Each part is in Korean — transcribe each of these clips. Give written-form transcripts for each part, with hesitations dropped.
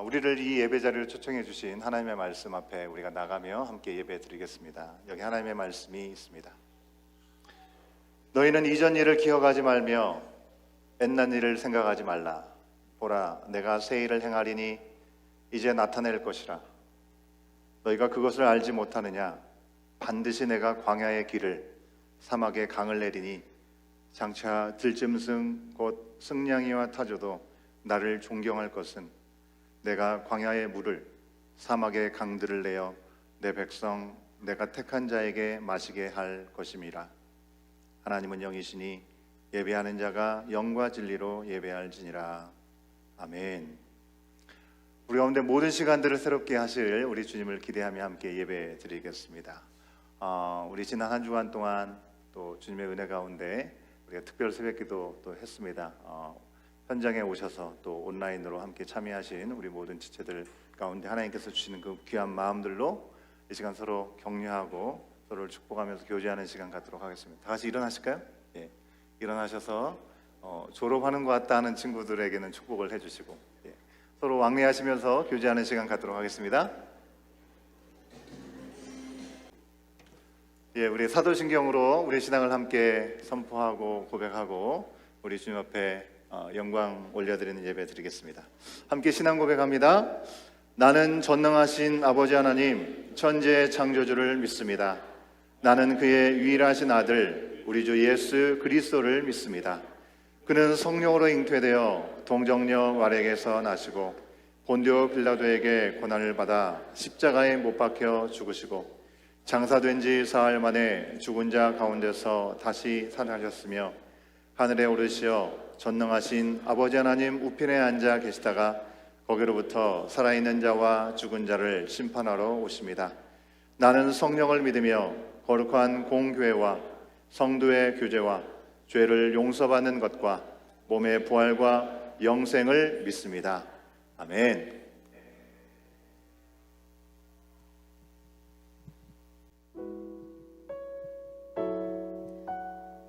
우리를 이 예배 자리로 초청해 주신 하나님의 말씀 앞에 우리가 나가며 함께 예배 드리겠습니다. 여기 하나님의 말씀이 있습니다. 너희는 이전 일을 기억하지 말며 옛날 일을 생각하지 말라. 보라, 내가 새 일을 행하리니 이제 나타낼 것이라. 너희가 그것을 알지 못하느냐? 반드시 내가 광야의 길을 사막의 강을 내리니 장차 들짐승 곧 승냥이와 타조도 나를 존경할 것은 내가 광야의 물을 사막의 강들을 내어 내 백성 내가 택한 자에게 마시게 할 것임이라. 하나님은 영이시니 예배하는 자가 영과 진리로 예배할지니라. 아멘. 우리 가운데 모든 시간들을 새롭게 하실 우리 주님을 기대하며 함께 예배 드리겠습니다. 우리 지난 한 주간 동안 또 주님의 은혜 가운데 우리가 특별 새벽기도 또 했습니다. 현장에 오셔서 또 온라인으로 함께 참여하신 우리 모든 지체들 가운데 하나님께서 주시는 그 귀한 마음들로 이 시간 서로 격려하고 서로를 축복하면서 교제하는 시간 갖도록 하겠습니다. 다 같이 일어나실까요? 예. 일어나셔서 졸업하는 것 같다 하는 친구들에게는 축복을 해주시고, 예. 서로 왕래하시면서 교제하는 시간 갖도록 하겠습니다. 예, 우리 사도신경으로 우리 신앙을 함께 선포하고 고백하고 우리 주님 앞에 영광 올려드리는 예배 드리겠습니다. 함께 신앙 고백합니다. 나는 전능하신 아버지 하나님 천지의 창조주를 믿습니다. 나는 그의 유일하신 아들 우리 주 예수 그리스도를 믿습니다. 그는 성령으로 잉태되어 동정녀 마리아에게서 나시고 본디오 빌라도에게 고난을 받아 십자가에 못 박혀 죽으시고 장사된 지 사흘 만에 죽은 자 가운데서 다시 살아나셨으며 하늘에 오르시어 전능하신 아버지 하나님 우편에 앉아 계시다가 거기로부터 살아있는 자와 죽은 자를 심판하러 오십니다. 나는 성령을 믿으며 거룩한 공교회와 성도의 교제와 죄를 용서받는 것과 몸의 부활과 영생을 믿습니다. 아멘.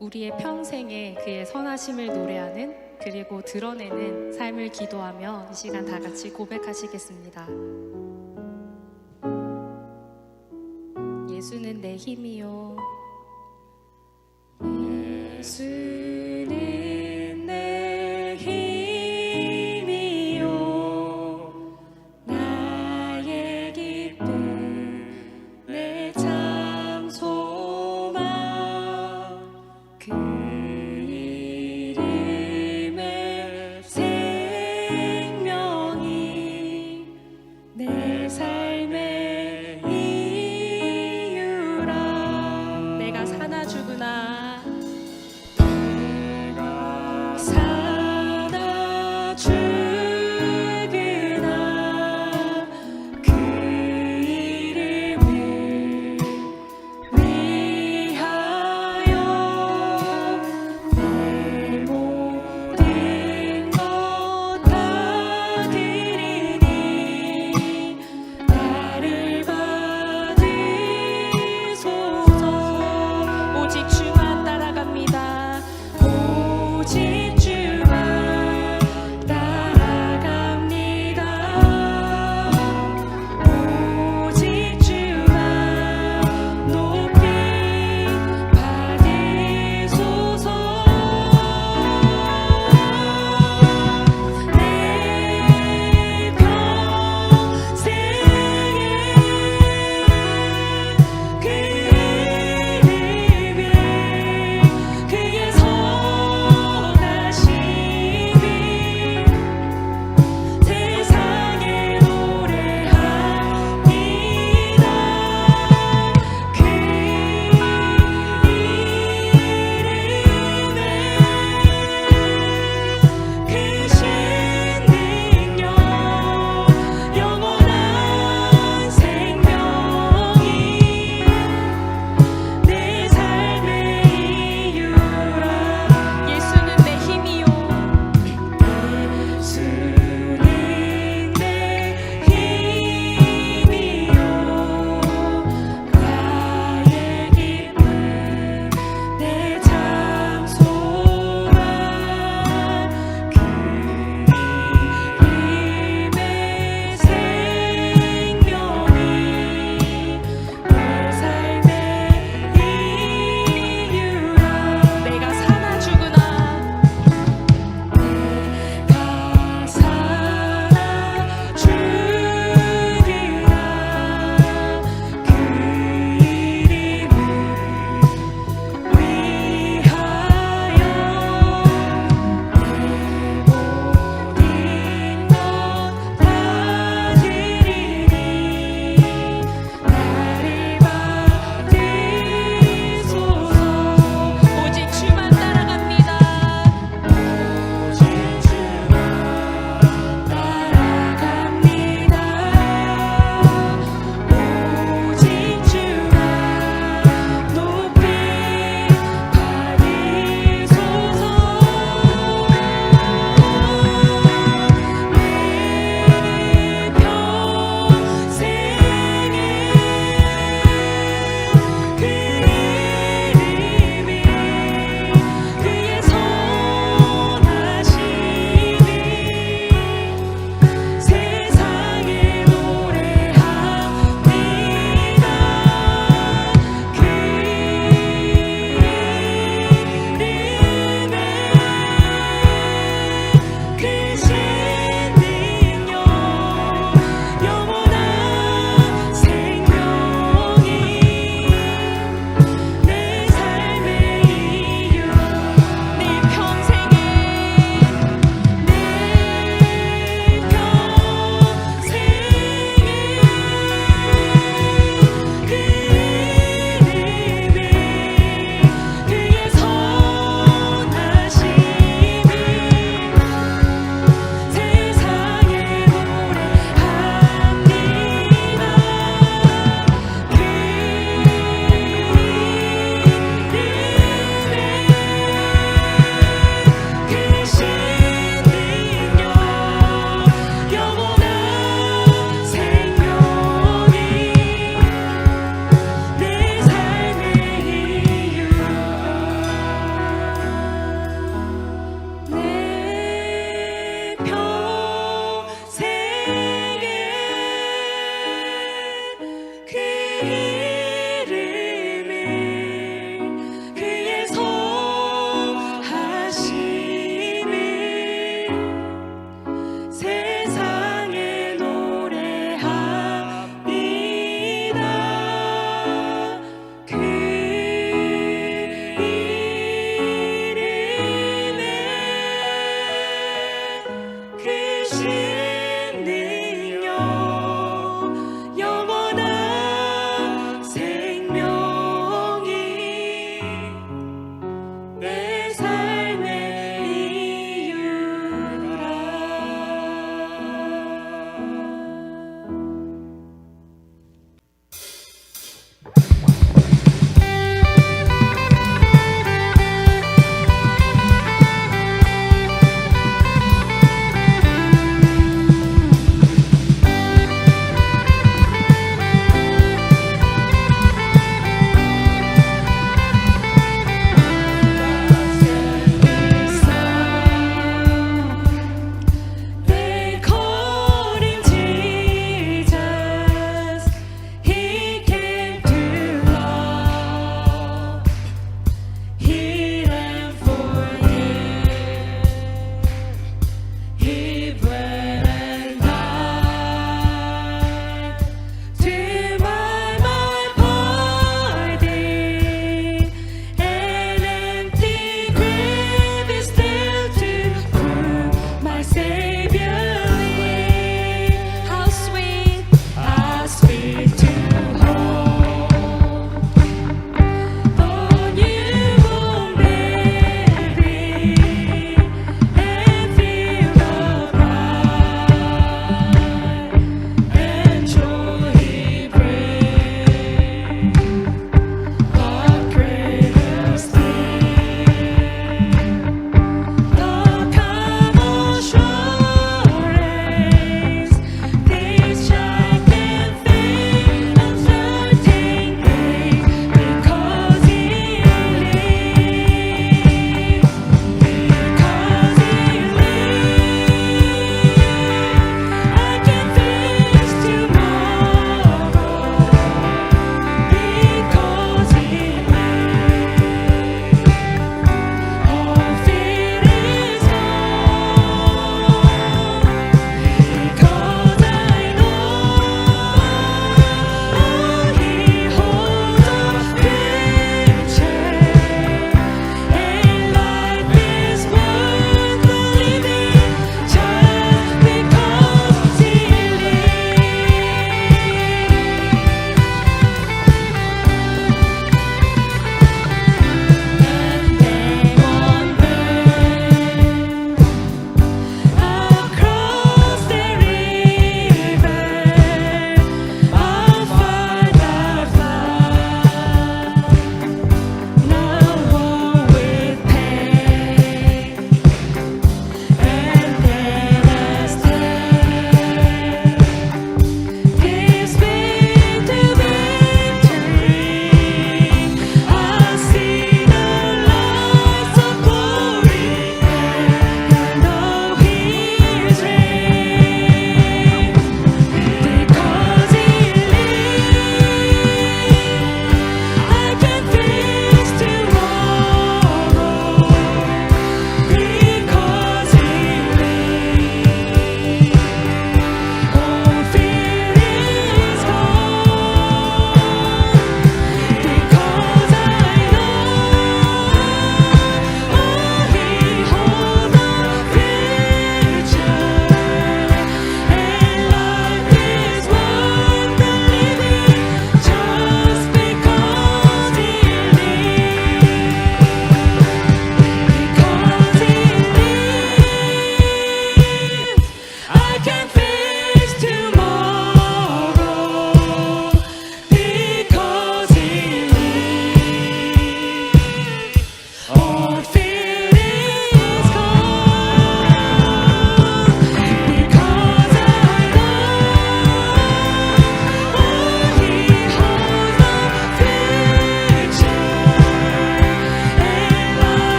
우리의 평생에 그의 선하심을 노래하는 그리고 드러내는 삶을 기도하며 이 시간 다 같이 고백하시겠습니다. 예수는 내 힘이요 예수는 내 힘이요 나의 기쁨 내 참 소망 그 이름의 생명이 내 삶의 이유라. 내가 사나 죽으나 내가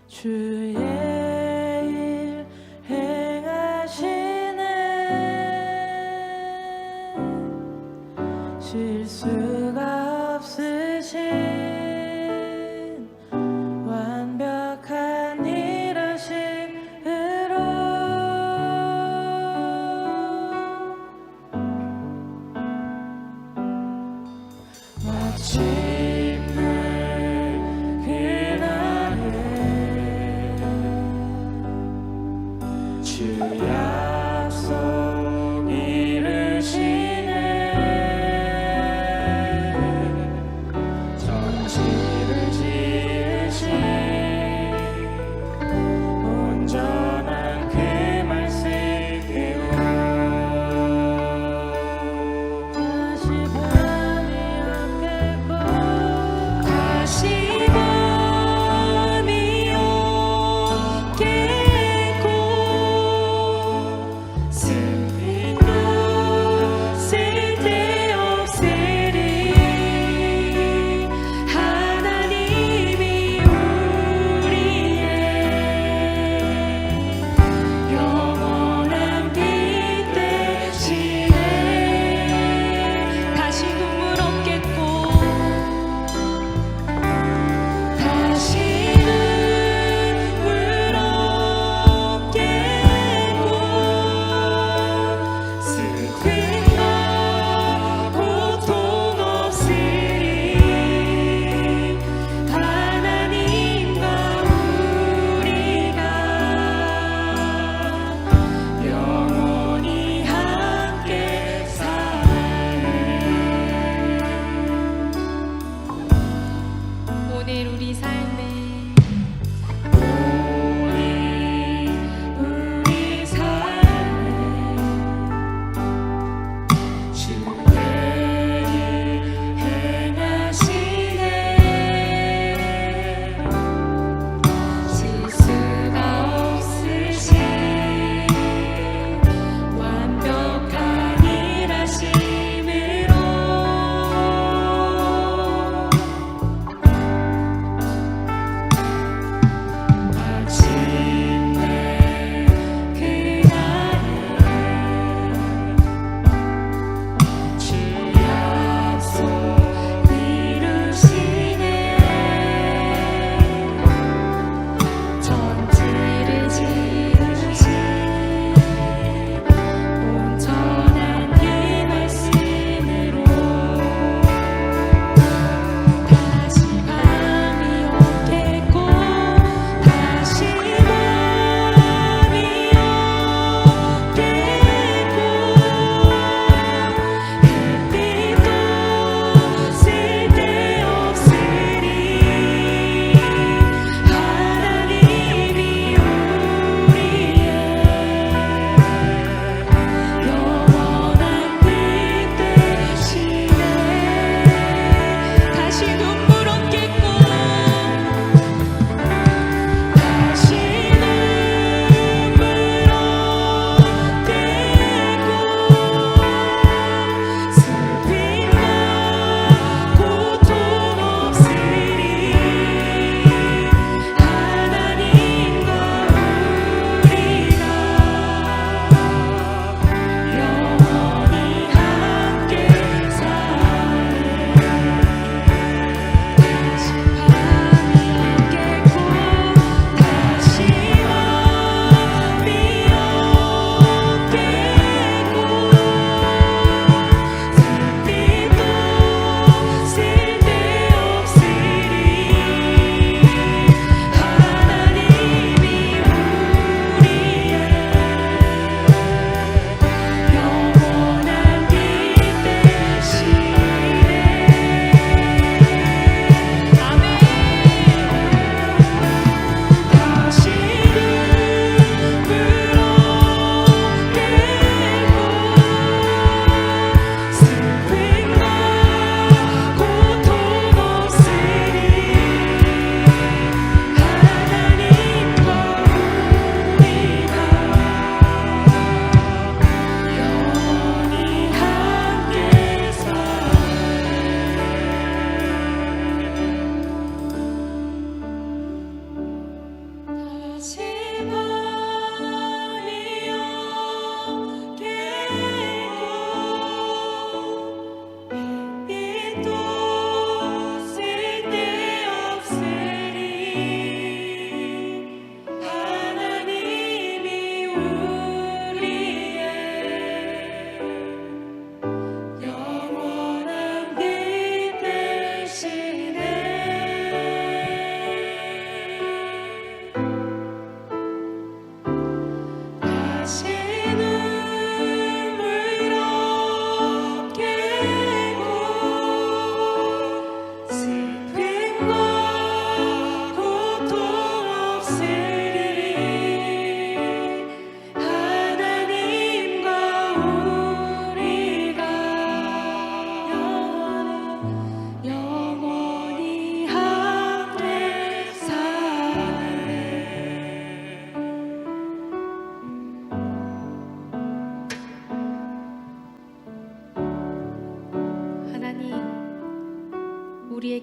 주의 일 행하시네. 실수가 없으신 완벽한 일하심으로 마침내 그날에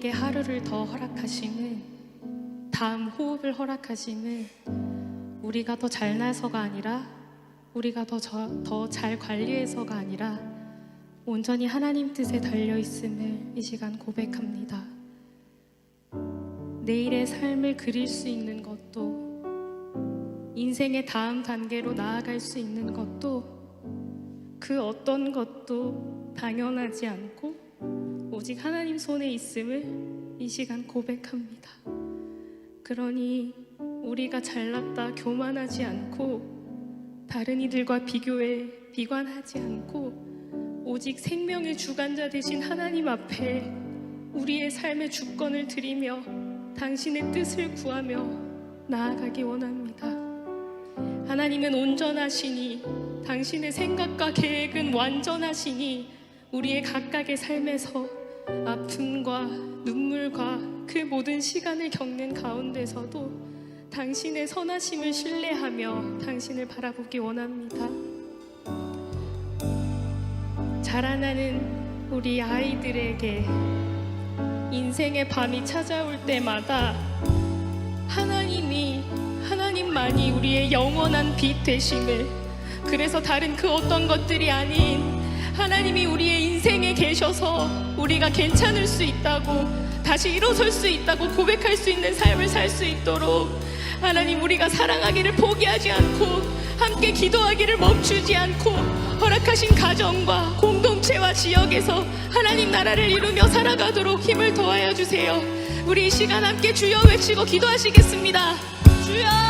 우리에게 하루를 더 허락하심은, 다음 호흡을 허락하심은 우리가 더 잘나서가 아니라, 우리가 더 잘 관리해서가 아니라 온전히 하나님 뜻에 달려 있음을 이 시간 고백합니다. 내일의 삶을 그릴 수 있는 것도, 인생의 다음 단계로 나아갈 수 있는 것도, 그 어떤 것도 당연하지 않고 오직 하나님 손에 있음을 이 시간 고백합니다. 그러니 우리가 잘났다 교만하지 않고, 다른 이들과 비교해 비관하지 않고, 오직 생명의 주관자 되신 하나님 앞에 우리의 삶의 주권을 드리며 당신의 뜻을 구하며 나아가기 원합니다. 하나님은 온전하시니, 당신의 생각과 계획은 완전하시니, 우리의 각각의 삶에서 아픔과 눈물과 그 모든 시간을 겪는 가운데서도 당신의 선하심을 신뢰하며 당신을 바라보기 원합니다. 자라나는 우리 아이들에게 인생의 밤이 찾아올 때마다 하나님만이 우리의 영원한 빛 되심을, 그래서 다른 그 어떤 것들이 아닌 하나님이 우리의 인생에 계셔서 우리가 괜찮을 수 있다고, 다시 일어설 수 있다고 고백할 수 있는 삶을 살 수 있도록 하나님, 우리가 사랑하기를 포기하지 않고 함께 기도하기를 멈추지 않고 허락하신 가정과 공동체와 지역에서 하나님 나라를 이루며 살아가도록 힘을 더하여 주세요. 우리 이 시간 함께 주여 외치고 기도하시겠습니다. 주여!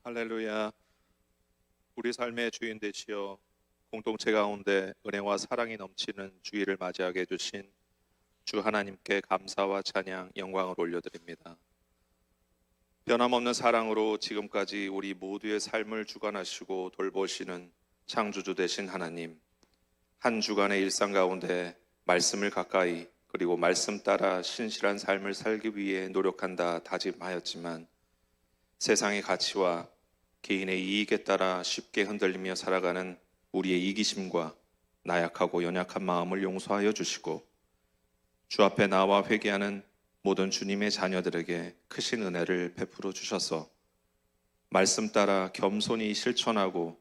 할렐루야. 우리 삶의 주인 되시어 공동체 가운데 은혜와 사랑이 넘치는 주일을 맞이하게 해주신 주 하나님께 감사와 찬양, 영광을 올려드립니다. 변함없는 사랑으로 지금까지 우리 모두의 삶을 주관하시고 돌보시는 창조주 되신 하나님, 한 주간의 일상 가운데 말씀을 가까이, 그리고 말씀 따라 신실한 삶을 살기 위해 노력한다 다짐하였지만 세상의 가치와 개인의 이익에 따라 쉽게 흔들리며 살아가는 우리의 이기심과 나약하고 연약한 마음을 용서하여 주시고, 주 앞에 나와 회개하는 모든 주님의 자녀들에게 크신 은혜를 베풀어 주셔서 말씀 따라 겸손히 실천하고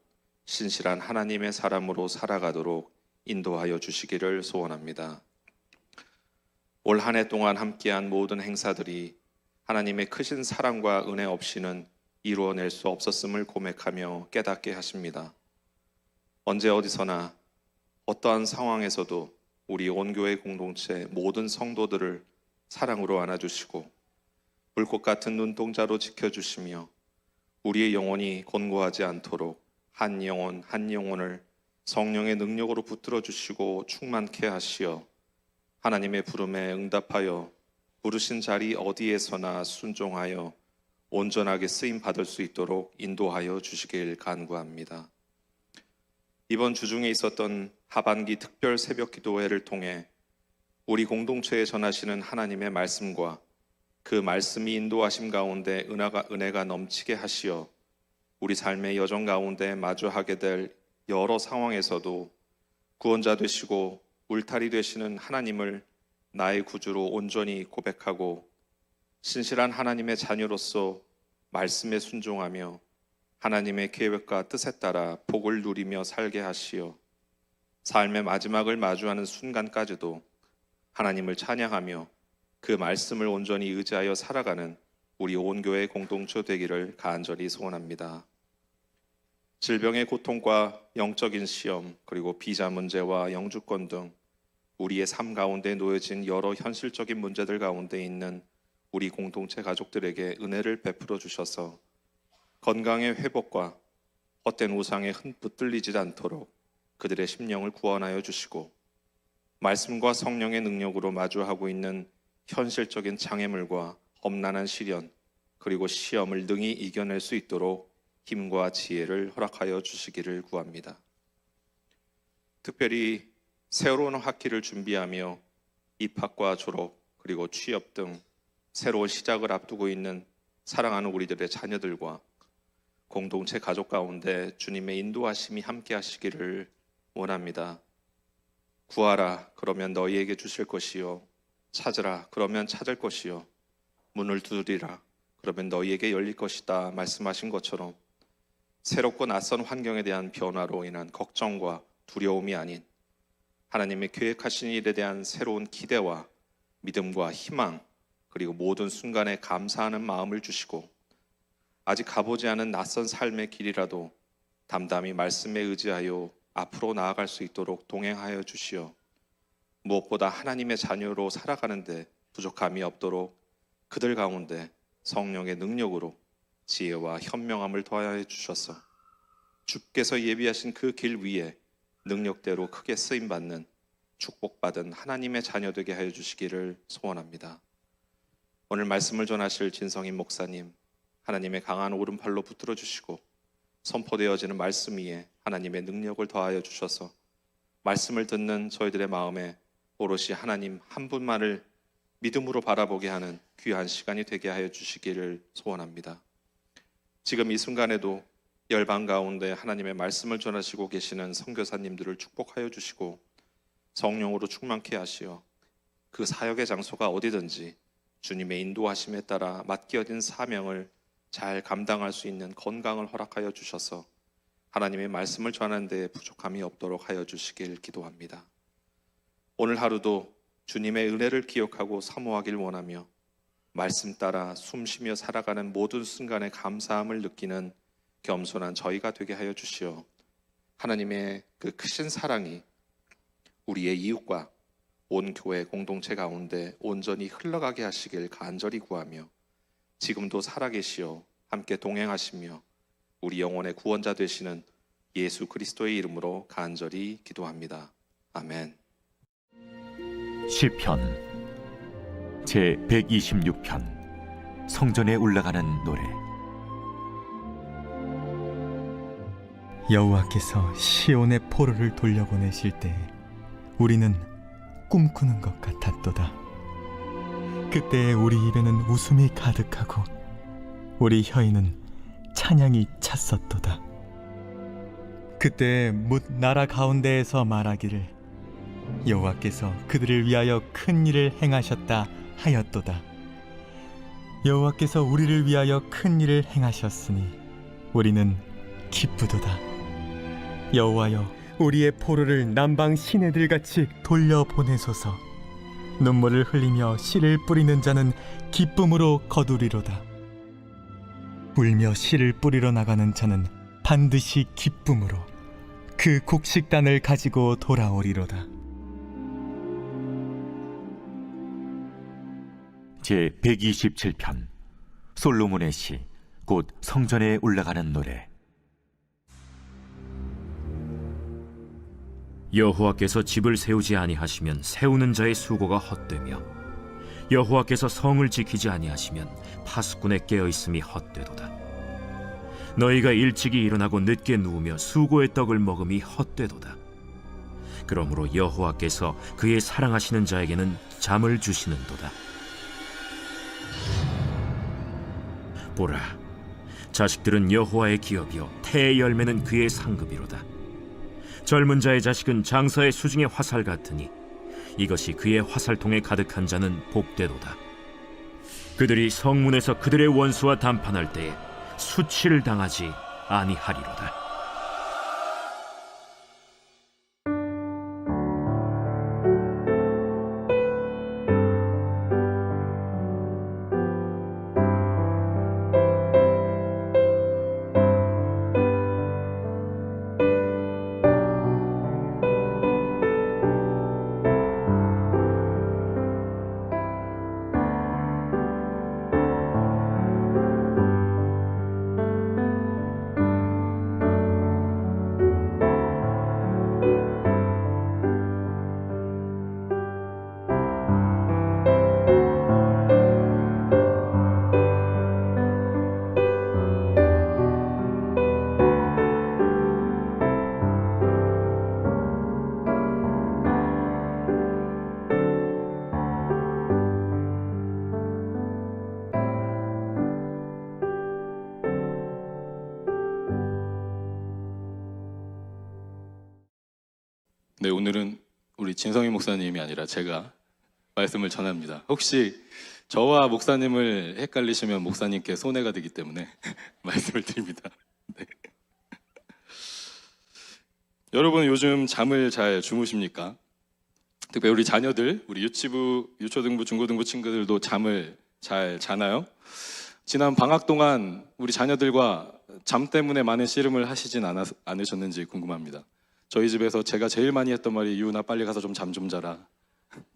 신실한 하나님의 사람으로 살아가도록 인도하여 주시기를 소원합니다. 올 한 해 동안 함께한 모든 행사들이 하나님의 크신 사랑과 은혜 없이는 이루어낼 수 없었음을 고백하며 깨닫게 하십니다. 언제 어디서나 어떠한 상황에서도 우리 온교회 공동체 모든 성도들을 사랑으로 안아주시고 불꽃 같은 눈동자로 지켜주시며 우리의 영혼이 곤고하지 않도록 한 영혼 한 영혼을 성령의 능력으로 붙들어 주시고 충만케 하시어 하나님의 부름에 응답하여 부르신 자리 어디에서나 순종하여 온전하게 쓰임 받을 수 있도록 인도하여 주시길 간구합니다. 이번 주중에 있었던 하반기 특별 새벽 기도회를 통해 우리 공동체에 전하시는 하나님의 말씀과 그 말씀이 인도하심 가운데 은혜가 넘치게 하시어 우리 삶의 여정 가운데 마주하게 될 여러 상황에서도 구원자 되시고 울타리 되시는 하나님을 나의 구주로 온전히 고백하고 신실한 하나님의 자녀로서 말씀에 순종하며 하나님의 계획과 뜻에 따라 복을 누리며 살게 하시어 삶의 마지막을 마주하는 순간까지도 하나님을 찬양하며 그 말씀을 온전히 의지하여 살아가는 우리 온교회 공동체 되기를 간절히 소원합니다. 질병의 고통과 영적인 시험 그리고 비자 문제와 영주권 등 우리의 삶 가운데 놓여진 여러 현실적인 문제들 가운데 있는 우리 공동체 가족들에게 은혜를 베풀어 주셔서 건강의 회복과 헛된 우상에 붙들리지 않도록 그들의 심령을 구원하여 주시고 말씀과 성령의 능력으로 마주하고 있는 현실적인 장애물과 험난한 시련 그리고 시험을 능히 이겨낼 수 있도록 힘과 지혜를 허락하여 주시기를 구합니다. 특별히 새로운 학기를 준비하며 입학과 졸업 그리고 취업 등 새로운 시작을 앞두고 있는 사랑하는 우리들의 자녀들과 공동체 가족 가운데 주님의 인도하심이 함께 하시기를 원합니다. 구하라 그러면 너희에게 주실 것이요 찾으라 그러면 찾을 것이요 문을 두드리라 그러면 너희에게 열릴 것이다 말씀하신 것처럼 새롭고 낯선 환경에 대한 변화로 인한 걱정과 두려움이 아닌 하나님의 계획하신 일에 대한 새로운 기대와 믿음과 희망 그리고 모든 순간에 감사하는 마음을 주시고 아직 가보지 않은 낯선 삶의 길이라도 담담히 말씀에 의지하여 앞으로 나아갈 수 있도록 동행하여 주시어 무엇보다 하나님의 자녀로 살아가는데 부족함이 없도록 그들 가운데 성령의 능력으로 지혜와 현명함을 더하여 주셔서 주께서 예비하신 그 길 위에 능력대로 크게 쓰임받는 축복받은 하나님의 자녀 되게 하여 주시기를 소원합니다. 오늘 말씀을 전하실 진성인 목사님 하나님의 강한 오른팔로 붙들어 주시고 선포되어지는 말씀 위에 하나님의 능력을 더하여 주셔서 말씀을 듣는 저희들의 마음에 오롯이 하나님 한 분만을 믿음으로 바라보게 하는 귀한 시간이 되게 하여 주시기를 소원합니다. 지금 이 순간에도 열방 가운데 하나님의 말씀을 전하시고 계시는 선교사님들을 축복하여 주시고 성령으로 충만케 하시어 그 사역의 장소가 어디든지 주님의 인도하심에 따라 맡겨진 사명을 잘 감당할 수 있는 건강을 허락하여 주셔서 하나님의 말씀을 전하는 데 부족함이 없도록 하여 주시길 기도합니다. 오늘 하루도 주님의 은혜를 기억하고 사모하길 원하며 말씀 따라 숨쉬며 살아가는 모든 순간에 감사함을 느끼는 겸손한 저희가 되게 하여 주시어 하나님의 그 크신 사랑이 우리의 이웃과 온 교회 공동체 가운데 온전히 흘러가게 하시길 간절히 구하며 지금도 살아계시어 함께 동행하시며 우리 영혼의 구원자 되시는 예수 그리스도의 이름으로 간절히 기도합니다. 아멘. 시편 제 126편 성전에 올라가는 노래. 여호와께서 시온의 포로를 돌려보내실 때 우리는 꿈꾸는 것 같았도다. 그때 우리 입에는 웃음이 가득하고 우리 혀에는 찬양이 찼었도다. 그때 뭇 나라 가운데에서 말하기를 여호와께서 그들을 위하여 큰 일을 행하셨다 하였도다. 여호와께서 우리를 위하여 큰 일을 행하셨으니 우리는 기쁘도다. 여호와여 우리의 포로를 남방 시내들같이 돌려보내소서. 눈물을 흘리며 씨를 뿌리는 자는 기쁨으로 거두리로다. 울며 씨를 뿌리러 나가는 자는 반드시 기쁨으로 그 곡식단을 가지고 돌아오리로다. 제 127편 솔로몬의 시 곧 성전에 올라가는 노래. 여호와께서 집을 세우지 아니하시면 세우는 자의 수고가 헛되며 여호와께서 성을 지키지 아니하시면 파수꾼의 깨어있음이 헛되도다. 너희가 일찍이 일어나고 늦게 누우며 수고의 떡을 먹음이 헛되도다. 그러므로 여호와께서 그의 사랑하시는 자에게는 잠을 주시는도다. 보라, 자식들은 여호와의 기업이요 태의 열매는 그의 상급이로다. 젊은 자의 자식은 장사의 수중의 화살 같으니 이것이 그의 화살통에 가득한 자는 복되도다. 그들이 성문에서 그들의 원수와 담판할 때에 수치를 당하지 아니하리로다. 네, 오늘은 우리 진성희 목사님이 아니라 제가 말씀을 전합니다. 혹시 저와 목사님을 헷갈리시면 목사님께 손해가 되기 때문에 말씀을 드립니다. 네. 여러분 요즘 잠을 잘 주무십니까? 특히 우리 자녀들, 우리 유치부, 유초등부, 중고등부 친구들도 잠을 잘 자나요? 지난 방학 동안 우리 자녀들과 잠 때문에 많은 씨름을 하시진 않으셨는지 궁금합니다. 저희 집에서 제가 제일 많이 했던 말이 유은아 빨리 가서 좀 잠 좀 자라,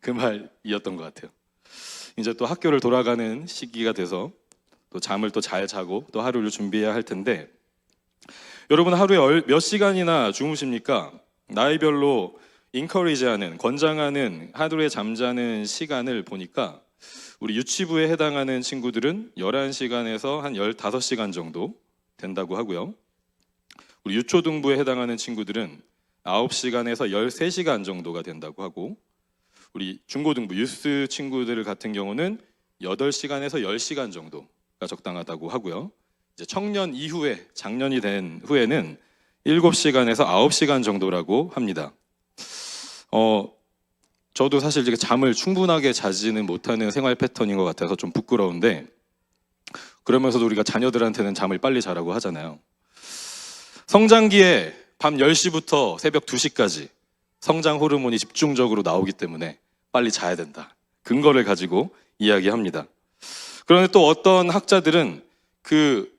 그 말이었던 것 같아요. 이제 또 학교를 돌아가는 시기가 돼서 또 잠을 또 잘 자고 또 하루를 준비해야 할 텐데, 여러분 하루에 몇 시간이나 주무십니까? 나이별로 인커리지하는, 권장하는 하루에 잠자는 시간을 보니까 우리 유치부에 해당하는 친구들은 11시간에서 한 15시간 정도 된다고 하고요. 우리 유초등부에 해당하는 친구들은 9시간에서 13시간 정도가 된다고 하고, 우리 중고등부 유스 친구들 같은 경우는 8시간에서 10시간 정도가 적당하다고 하고요. 이제 청년 이후에, 장년이 된 후에는 7시간에서 9시간 정도라고 합니다. 저도 사실 이제 잠을 충분하게 자지는 못하는 생활 패턴인 것 같아서 좀 부끄러운데, 그러면서도 우리가 자녀들한테는 잠을 빨리 자라고 하잖아요. 성장기에 밤 10시부터 새벽 2시까지 성장 호르몬이 집중적으로 나오기 때문에 빨리 자야 된다, 근거를 가지고 이야기합니다. 그런데 또 어떤 학자들은 그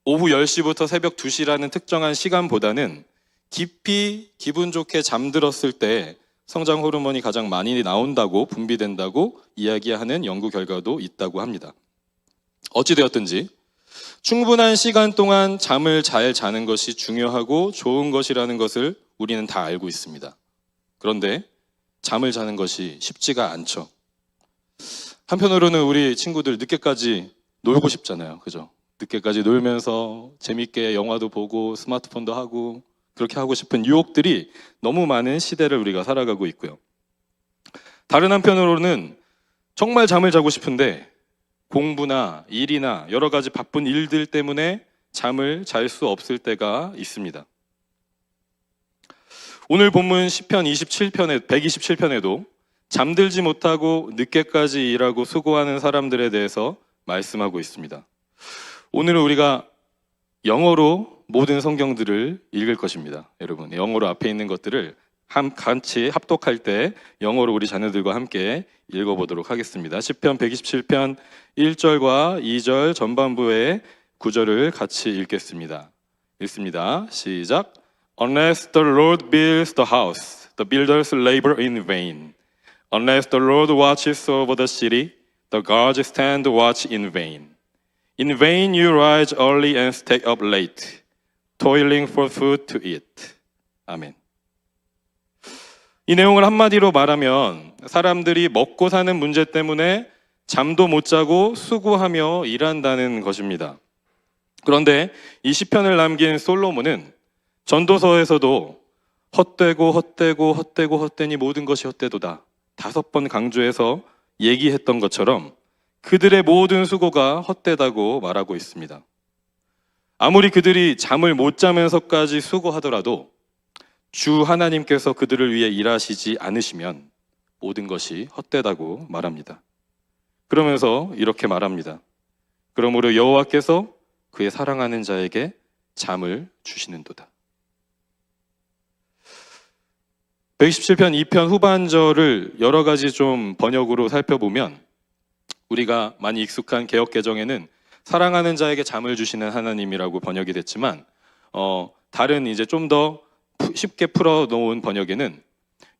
오후 10시부터 새벽 2시라는 특정한 시간보다는 깊이 기분 좋게 잠들었을 때 성장 호르몬이 가장 많이 나온다고, 분비된다고 이야기하는 연구 결과도 있다고 합니다. 어찌되었든지 충분한 시간 동안 잠을 잘 자는 것이 중요하고 좋은 것이라는 것을 우리는 다 알고 있습니다. 그런데 잠을 자는 것이 쉽지가 않죠. 한편으로는 우리 친구들 늦게까지 놀고 싶잖아요. 그죠? 늦게까지 놀면서 재밌게 영화도 보고 스마트폰도 하고 그렇게 하고 싶은 유혹들이 너무 많은 시대를 우리가 살아가고 있고요. 다른 한편으로는 정말 잠을 자고 싶은데 공부나 일이나 여러 가지 바쁜 일들 때문에 잠을 잘 수 없을 때가 있습니다. 오늘 본문 시편 127편에도 잠들지 못하고 늦게까지 일하고 수고하는 사람들에 대해서 말씀하고 있습니다. 오늘은 우리가 영어로 모든 성경들을 읽을 것입니다. 여러분, 영어로 앞에 있는 것들을 같이 합독할 때 영어로 우리 자녀들과 함께 읽어보도록 하겠습니다. 시편 127편 1절과 2절 전반부의 구절을 같이 읽겠습니다. 읽습니다. 시작. Unless the Lord builds the house, the builders labor in vain. Unless the Lord watches over the city, the guards stand watch in vain. In vain you rise early and stay up late, toiling for food to eat. 아멘. 이 내용을 한마디로 말하면 사람들이 먹고 사는 문제 때문에 잠도 못 자고 수고하며 일한다는 것입니다. 그런데 이 시편을 남긴 솔로몬은 전도서에서도 헛되니 모든 것이 헛되도다 5번 강조해서 얘기했던 것처럼 그들의 모든 수고가 헛되다고 말하고 있습니다. 아무리 그들이 잠을 못 자면서까지 수고하더라도 주 하나님께서 그들을 위해 일하시지 않으시면 모든 것이 헛되다고 말합니다. 그러면서 이렇게 말합니다. 그러므로 여호와께서 그의 사랑하는 자에게 잠을 주시는도다. 127편 2편 후반절을 여러 가지 좀 번역으로 살펴보면 우리가 많이 익숙한 개역개정에는 사랑하는 자에게 잠을 주시는 하나님이라고 번역이 됐지만 다른 이제 좀 더 쉽게 풀어놓은 번역에는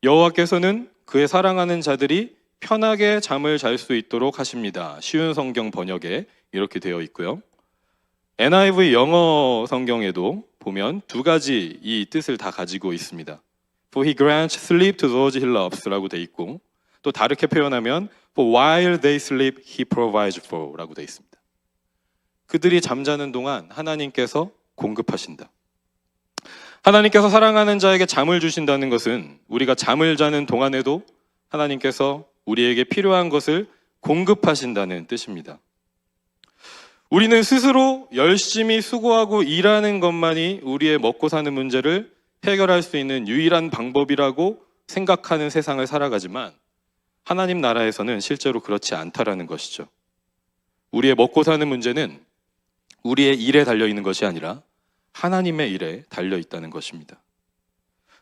여호와께서는 그의 사랑하는 자들이 편하게 잠을 잘 수 있도록 하십니다. 쉬운 성경 번역에 이렇게 되어 있고요. NIV 영어 성경에도 보면 두 가지 이 뜻을 다 가지고 있습니다. For he grants sleep to those he loves 라고 돼 있고 또 다르게 표현하면 For while they sleep he provides for 라고 돼 있습니다. 그들이 잠자는 동안 하나님께서 공급하신다. 하나님께서 사랑하는 자에게 잠을 주신다는 것은 우리가 잠을 자는 동안에도 하나님께서 우리에게 필요한 것을 공급하신다는 뜻입니다. 우리는 스스로 열심히 수고하고 일하는 것만이 우리의 먹고 사는 문제를 해결할 수 있는 유일한 방법이라고 생각하는 세상을 살아가지만 하나님 나라에서는 실제로 그렇지 않다라는 것이죠. 우리의 먹고 사는 문제는 우리의 일에 달려 있는 것이 아니라 하나님의 일에 달려 있다는 것입니다.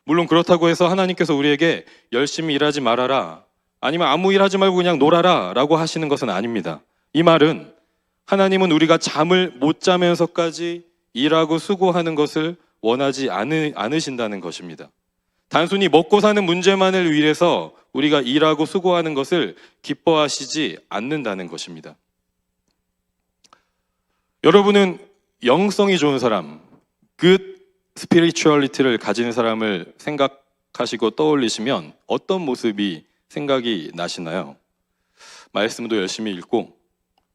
물론 그렇다고 해서 하나님께서 우리에게 열심히 일하지 말아라 아니면 아무 일하지 말고 그냥 놀아라 라고 하시는 것은 아닙니다. 이 말은 하나님은 우리가 잠을 못 자면서까지 일하고 수고하는 것을 원하지 않으신다는 것입니다. 단순히 먹고 사는 문제만을 위해서 우리가 일하고 수고하는 것을 기뻐하시지 않는다는 것입니다. 여러분은 영성이 좋은 사람, good spirituality를 가진 사람을 생각하시고 떠올리시면 어떤 모습이 생각이 나시나요? 말씀도 열심히 읽고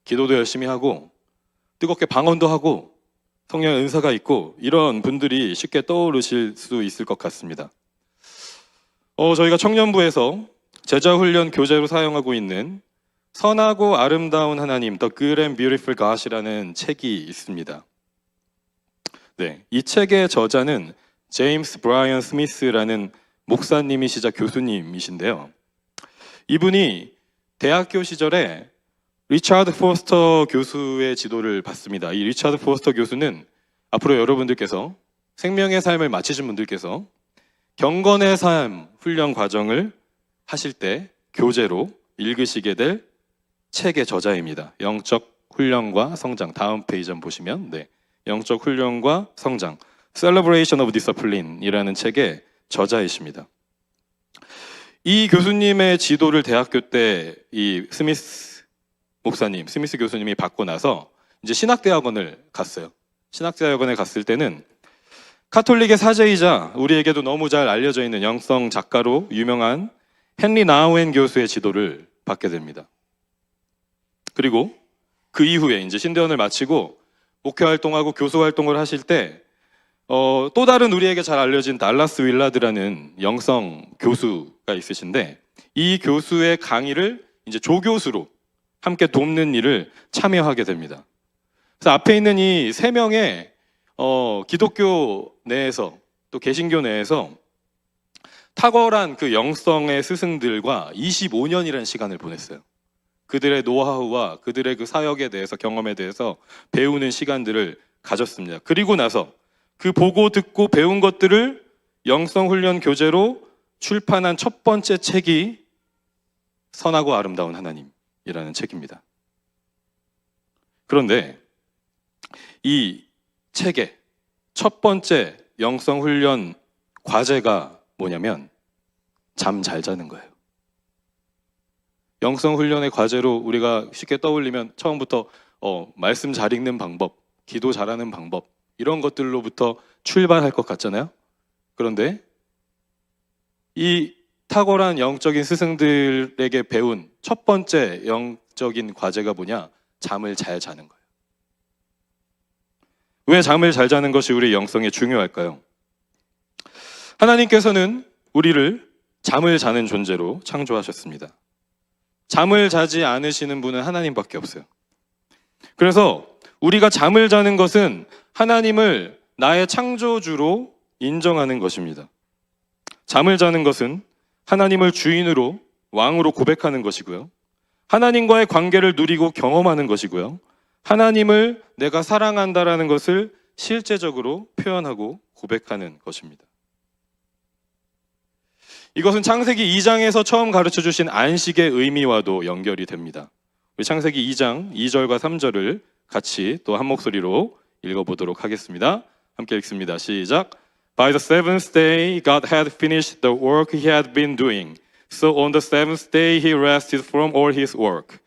기도도 열심히 하고 뜨겁게 방언도 하고 성령의 은사가 있고 이런 분들이 쉽게 떠오르실 수 있을 것 같습니다. 저희가 청년부에서 제자훈련 교재로 사용하고 있는 선하고 아름다운 하나님 The Good and Beautiful God이라는 책이 있습니다. 네, 이 책의 저자는 제임스 브라이언 스미스라는 목사님이시자 교수님이신데요. 이분이 대학교 시절에 리차드 포스터 교수의 지도를 받습니다. 이 리차드 포스터 교수는 앞으로 여러분들께서 생명의 삶을 마치신 분들께서 경건의 삶 훈련 과정을 하실 때 교재로 읽으시게 될 책의 저자입니다. 영적 훈련과 성장, 다음 페이지 한번 보시면 영적 훈련과 성장, Celebration of Discipline 이라는 책의 저자이십니다. 이 교수님의 지도를 대학교 때 이 스미스 교수님이 받고 나서 이제 신학대학원을 갔어요. 신학대학원에 갔을 때는 카톨릭의 사제이자 우리에게도 너무 잘 알려져 있는 영성 작가로 유명한 헨리 나우엔 교수의 지도를 받게 됩니다. 그리고 그 이후에 이제 신대원을 마치고 목회 활동하고 교수 활동을 하실 때 또 다른 우리에게 잘 알려진 달라스 윌라드라는 영성 교수가 있으신데 이 교수의 강의를 이제 조교수로 함께 돕는 일을 참여하게 됩니다. 그래서 앞에 있는 이 3명의 기독교 내에서 또 개신교 내에서 탁월한 그 영성의 스승들과 25년이라는 시간을 보냈어요. 그들의 노하우와 그들의 그 사역에 대해서 경험에 대해서 배우는 시간들을 가졌습니다. 그리고 나서 그 보고 듣고 배운 것들을 영성훈련 교재로 출판한 첫 번째 책이 선하고 아름다운 하나님이라는 책입니다. 그런데 이 책의 첫 번째 영성훈련 과제가 뭐냐면 잠 잘 자는 거예요. 영성훈련의 과제로 우리가 쉽게 떠올리면 처음부터 말씀 잘 읽는 방법, 기도 잘하는 방법 이런 것들로부터 출발할 것 같잖아요. 그런데 이 탁월한 영적인 스승들에게 배운 첫 번째 영적인 과제가 뭐냐? 잠을 잘 자는 거예요. 왜 잠을 잘 자는 것이 우리 영성에 중요할까요? 하나님께서는 우리를 잠을 자는 존재로 창조하셨습니다. 잠을 자지 않으시는 분은 하나님밖에 없어요. 그래서 우리가 잠을 자는 것은 하나님을 나의 창조주로 인정하는 것입니다. 잠을 자는 것은 하나님을 주인으로 왕으로 고백하는 것이고요. 하나님과의 관계를 누리고 경험하는 것이고요. 하나님을 내가 사랑한다라는 것을 실제적으로 표현하고 고백하는 것입니다. 이것은 창세기 2장에서 처음 가르쳐 주신 안식의 의미와도 연결이 됩니다. 우리 창세기 2장 2절과 3절을 같이 또 한 목소리로 읽어보도록 하겠습니다. 함께 읽습니다. 시작. By the seventh day, God had finished the work he had been doing. So on the seventh day, he rested from all his work.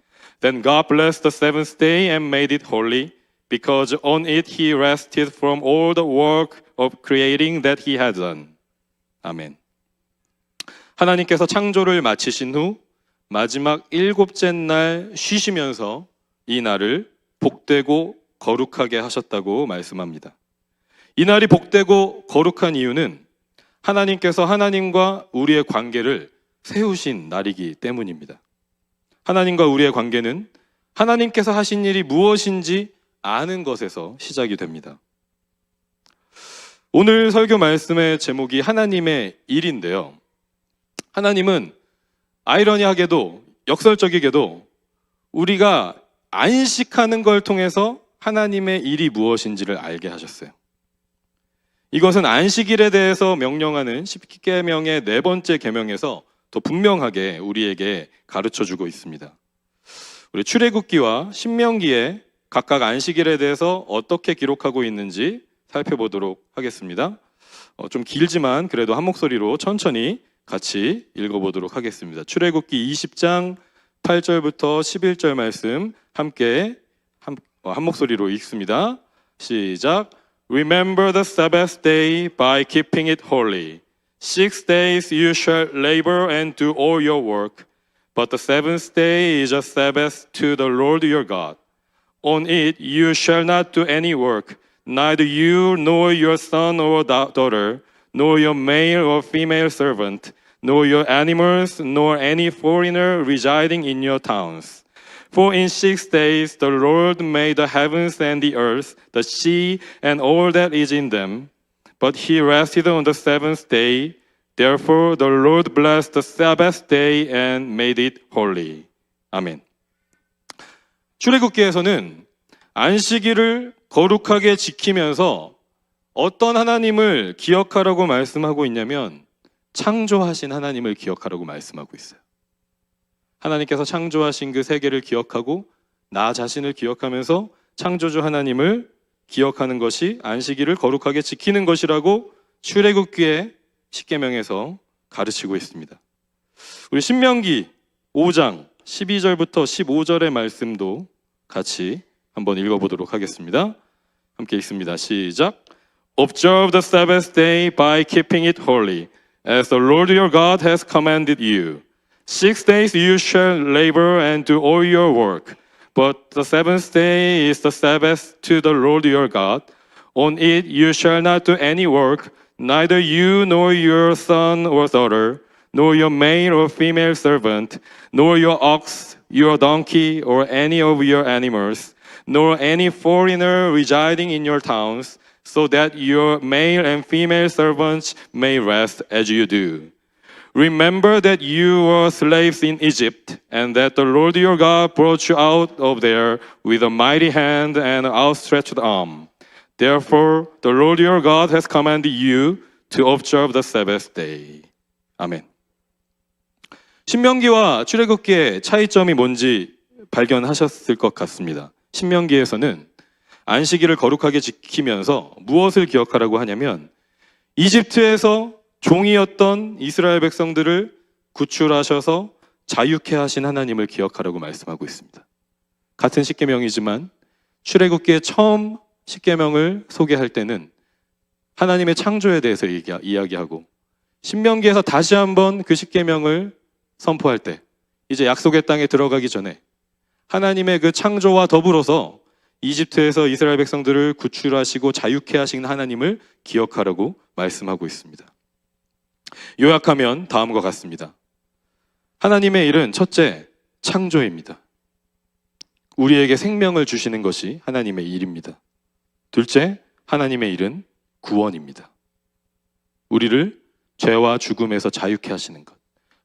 Then God blessed the seventh day and made it holy, because on it he rested from all the work of creating that he had done. 아멘. 하나님께서 창조를 마치신 후 마지막 일곱째 날 쉬시면서 이 날을 복되고 거룩하게 하셨다고 말씀합니다. 이 날이 복되고 거룩한 이유는 하나님께서 하나님과 우리의 관계를 세우신 날이기 때문입니다. 하나님과 우리의 관계는 하나님께서 하신 일이 무엇인지 아는 것에서 시작이 됩니다. 오늘 설교 말씀의 제목이 하나님의 일인데요. 하나님은 아이러니하게도 역설적이게도 우리가 안식하는 걸 통해서 하나님의 일이 무엇인지를 알게 하셨어요. 이것은 안식일에 대해서 명령하는 10계명의 네 번째 계명에서 더 분명하게 우리에게 가르쳐주고 있습니다. 우리 출애굽기와 신명기에 각각 안식일에 대해서 어떻게 기록하고 있는지 살펴보도록 하겠습니다. 좀 길지만 그래도 한 목소리로 천천히 같이 읽어보도록 하겠습니다. 출애굽기 20장 8절부터 11절 말씀 함께 한 목소리로 읽습니다. 시작. Remember the Sabbath day by keeping it holy. 6 days you shall labor and do all your work, but the seventh day is a Sabbath to the Lord your God. On it you shall not do any work, neither you nor your son or daughter, nor your male or female servant, nor your animals, nor any foreigner residing in your towns. For in 6 days the Lord made the heavens and the earth, the sea, and all that is in them. But he rested on the seventh day. Therefore the Lord blessed the Sabbath day and made it holy. 아멘. 출애굽기에서는 안식일을 거룩하게 지키면서 어떤 하나님을 기억하라고 말씀하고 있냐면 창조하신 하나님을 기억하라고 말씀하고 있어요. 하나님께서 창조하신 그 세계를 기억하고 나 자신을 기억하면서 창조주 하나님을 기억하는 것이 안식일을 거룩하게 지키는 것이라고 출애굽기의 10계명에서 가르치고 있습니다. 우리 신명기 5장 12절부터 15절의 말씀도 같이 한번 읽어보도록 하겠습니다. 함께 읽습니다. 시작. Observe the Sabbath day by keeping it holy, as the Lord your God has commanded you. 6 days you shall labor and do all your work, but the seventh day is the Sabbath to the Lord your God. On it you shall not do any work, neither you nor your son or daughter, nor your male or female servant, nor your ox, your donkey, or any of your animals, nor any foreigner residing in your towns, so that your male and female servants may rest as you do. Remember that you were slaves in Egypt, and that the Lord your God brought you out of there with a mighty hand and outstretched arm. Therefore, the Lord your God has commanded you to observe the Sabbath day. 아멘. 신명기와 출애굽기의 차이점이 뭔지 발견하셨을 것 같습니다. 신명기에서는 안식일을 거룩하게 지키면서 무엇을 기억하라고 하냐면 이집트에서 종이었던 이스라엘 백성들을 구출하셔서 자유케 하신 하나님을 기억하라고 말씀하고 있습니다. 같은 십계명이지만 출애굽기의 처음 십계명을 소개할 때는 하나님의 창조에 대해서 이야기하고 신명기에서 다시 한번 그 십계명을 선포할 때 이제 약속의 땅에 들어가기 전에 하나님의 그 창조와 더불어서 이집트에서 이스라엘 백성들을 구출하시고 자유케 하신 하나님을 기억하라고 말씀하고 있습니다. 요약하면 다음과 같습니다. 하나님의 일은 첫째, 창조입니다. 우리에게 생명을 주시는 것이 하나님의 일입니다. 둘째, 하나님의 일은 구원입니다. 우리를 죄와 죽음에서 자유케 하시는 것.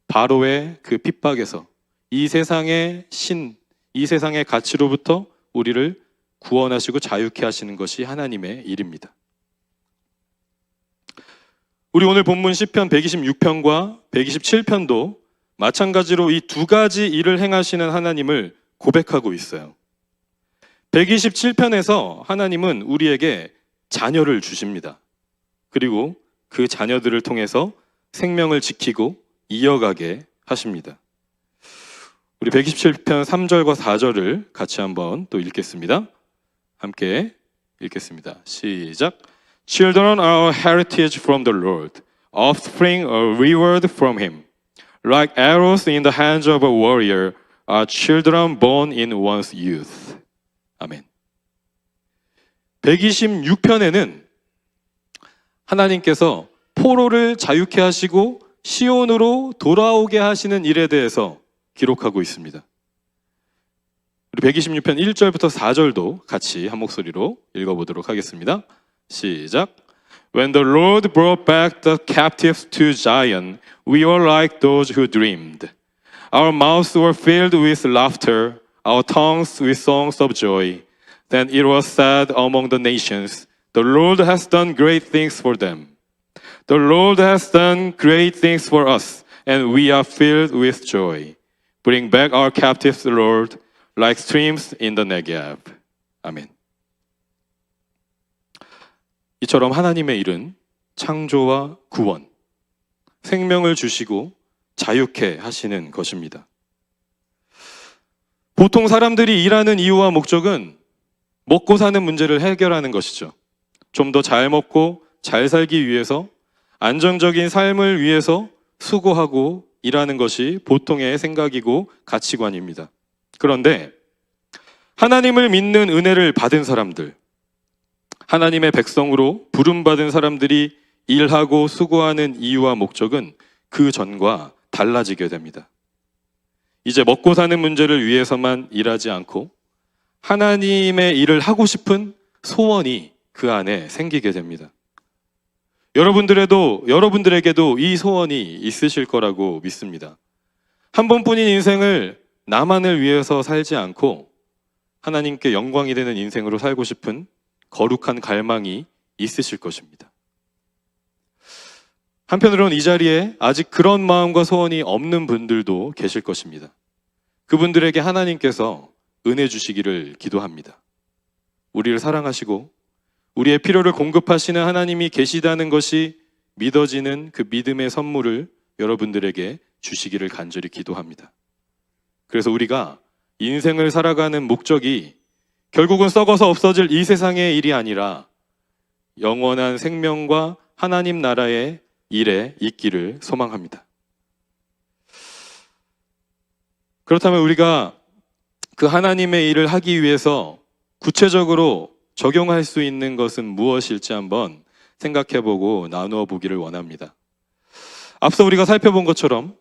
바로의 그 핍박에서 이 세상의 신, 이 세상의 가치로부터 우리를 구원하시고 자유케 하시는 것이 하나님의 일입니다. 우리 오늘 본문 시편 126편과 127편도 마찬가지로 이 두 가지 일을 행하시는 하나님을 고백하고 있어요. 127편에서 하나님은 우리에게 자녀를 주십니다. 그리고 그 자녀들을 통해서 생명을 지키고 이어가게 하십니다. 우리 127편 3절과 4절을 같이 한번 또 읽겠습니다. 함께 읽겠습니다. 시작. Children are a heritage from the Lord, offspring a reward from him. Like arrows in the hands of a warrior are children born in one's youth. 아멘. 126편에는 하나님께서 포로를 자유케 하시고 시온으로 돌아오게 하시는 일에 대해서 기록하고 있습니다. 우리 126편 1절부터 4절도 같이 한 목소리로 읽어보도록 하겠습니다. 시작. When the Lord brought back the captives to Zion, we were like those who dreamed. Our mouths were filled with laughter, our tongues with songs of joy. Then it was said among the nations, the Lord has done great things for them. The Lord has done great things for us, and we are filled with joy. Bring back our captives, Lord, like streams in the Negev. 아멘. 이처럼 하나님의 일은 창조와 구원, 생명을 주시고 자유케 하시는 것입니다. 보통 사람들이 일하는 이유와 목적은 먹고 사는 문제를 해결하는 것이죠. 좀 더 잘 먹고 잘 살기 위해서 안정적인 삶을 위해서 수고하고 일하는 것이 보통의 생각이고 가치관입니다. 그런데 하나님을 믿는 은혜를 받은 사람들, 하나님의 백성으로 부름받은 사람들이 일하고 수고하는 이유와 목적은 그 전과 달라지게 됩니다. 이제 먹고 사는 문제를 위해서만 일하지 않고 하나님의 일을 하고 싶은 소원이 그 안에 생기게 됩니다. 여러분들에게도 이 소원이 있으실 거라고 믿습니다. 한 번뿐인 인생을 나만을 위해서 살지 않고 하나님께 영광이 되는 인생으로 살고 싶은 거룩한 갈망이 있으실 것입니다. 한편으로는 이 자리에 아직 그런 마음과 소원이 없는 분들도 계실 것입니다. 그분들에게 하나님께서 은혜 주시기를 기도합니다. 우리를 사랑하시고 우리의 필요를 공급하시는 하나님이 계시다는 것이 믿어지는 그 믿음의 선물을 여러분들에게 주시기를 간절히 기도합니다. 그래서 우리가 인생을 살아가는 목적이 결국은 썩어서 없어질 이 세상의 일이 아니라 영원한 생명과 하나님 나라의 일에 있기를 소망합니다. 그렇다면 우리가 그 하나님의 일을 하기 위해서 구체적으로 적용할 수 있는 것은 무엇일지 한번 생각해보고 나누어 보기를 원합니다. 앞서 우리가 살펴본 것처럼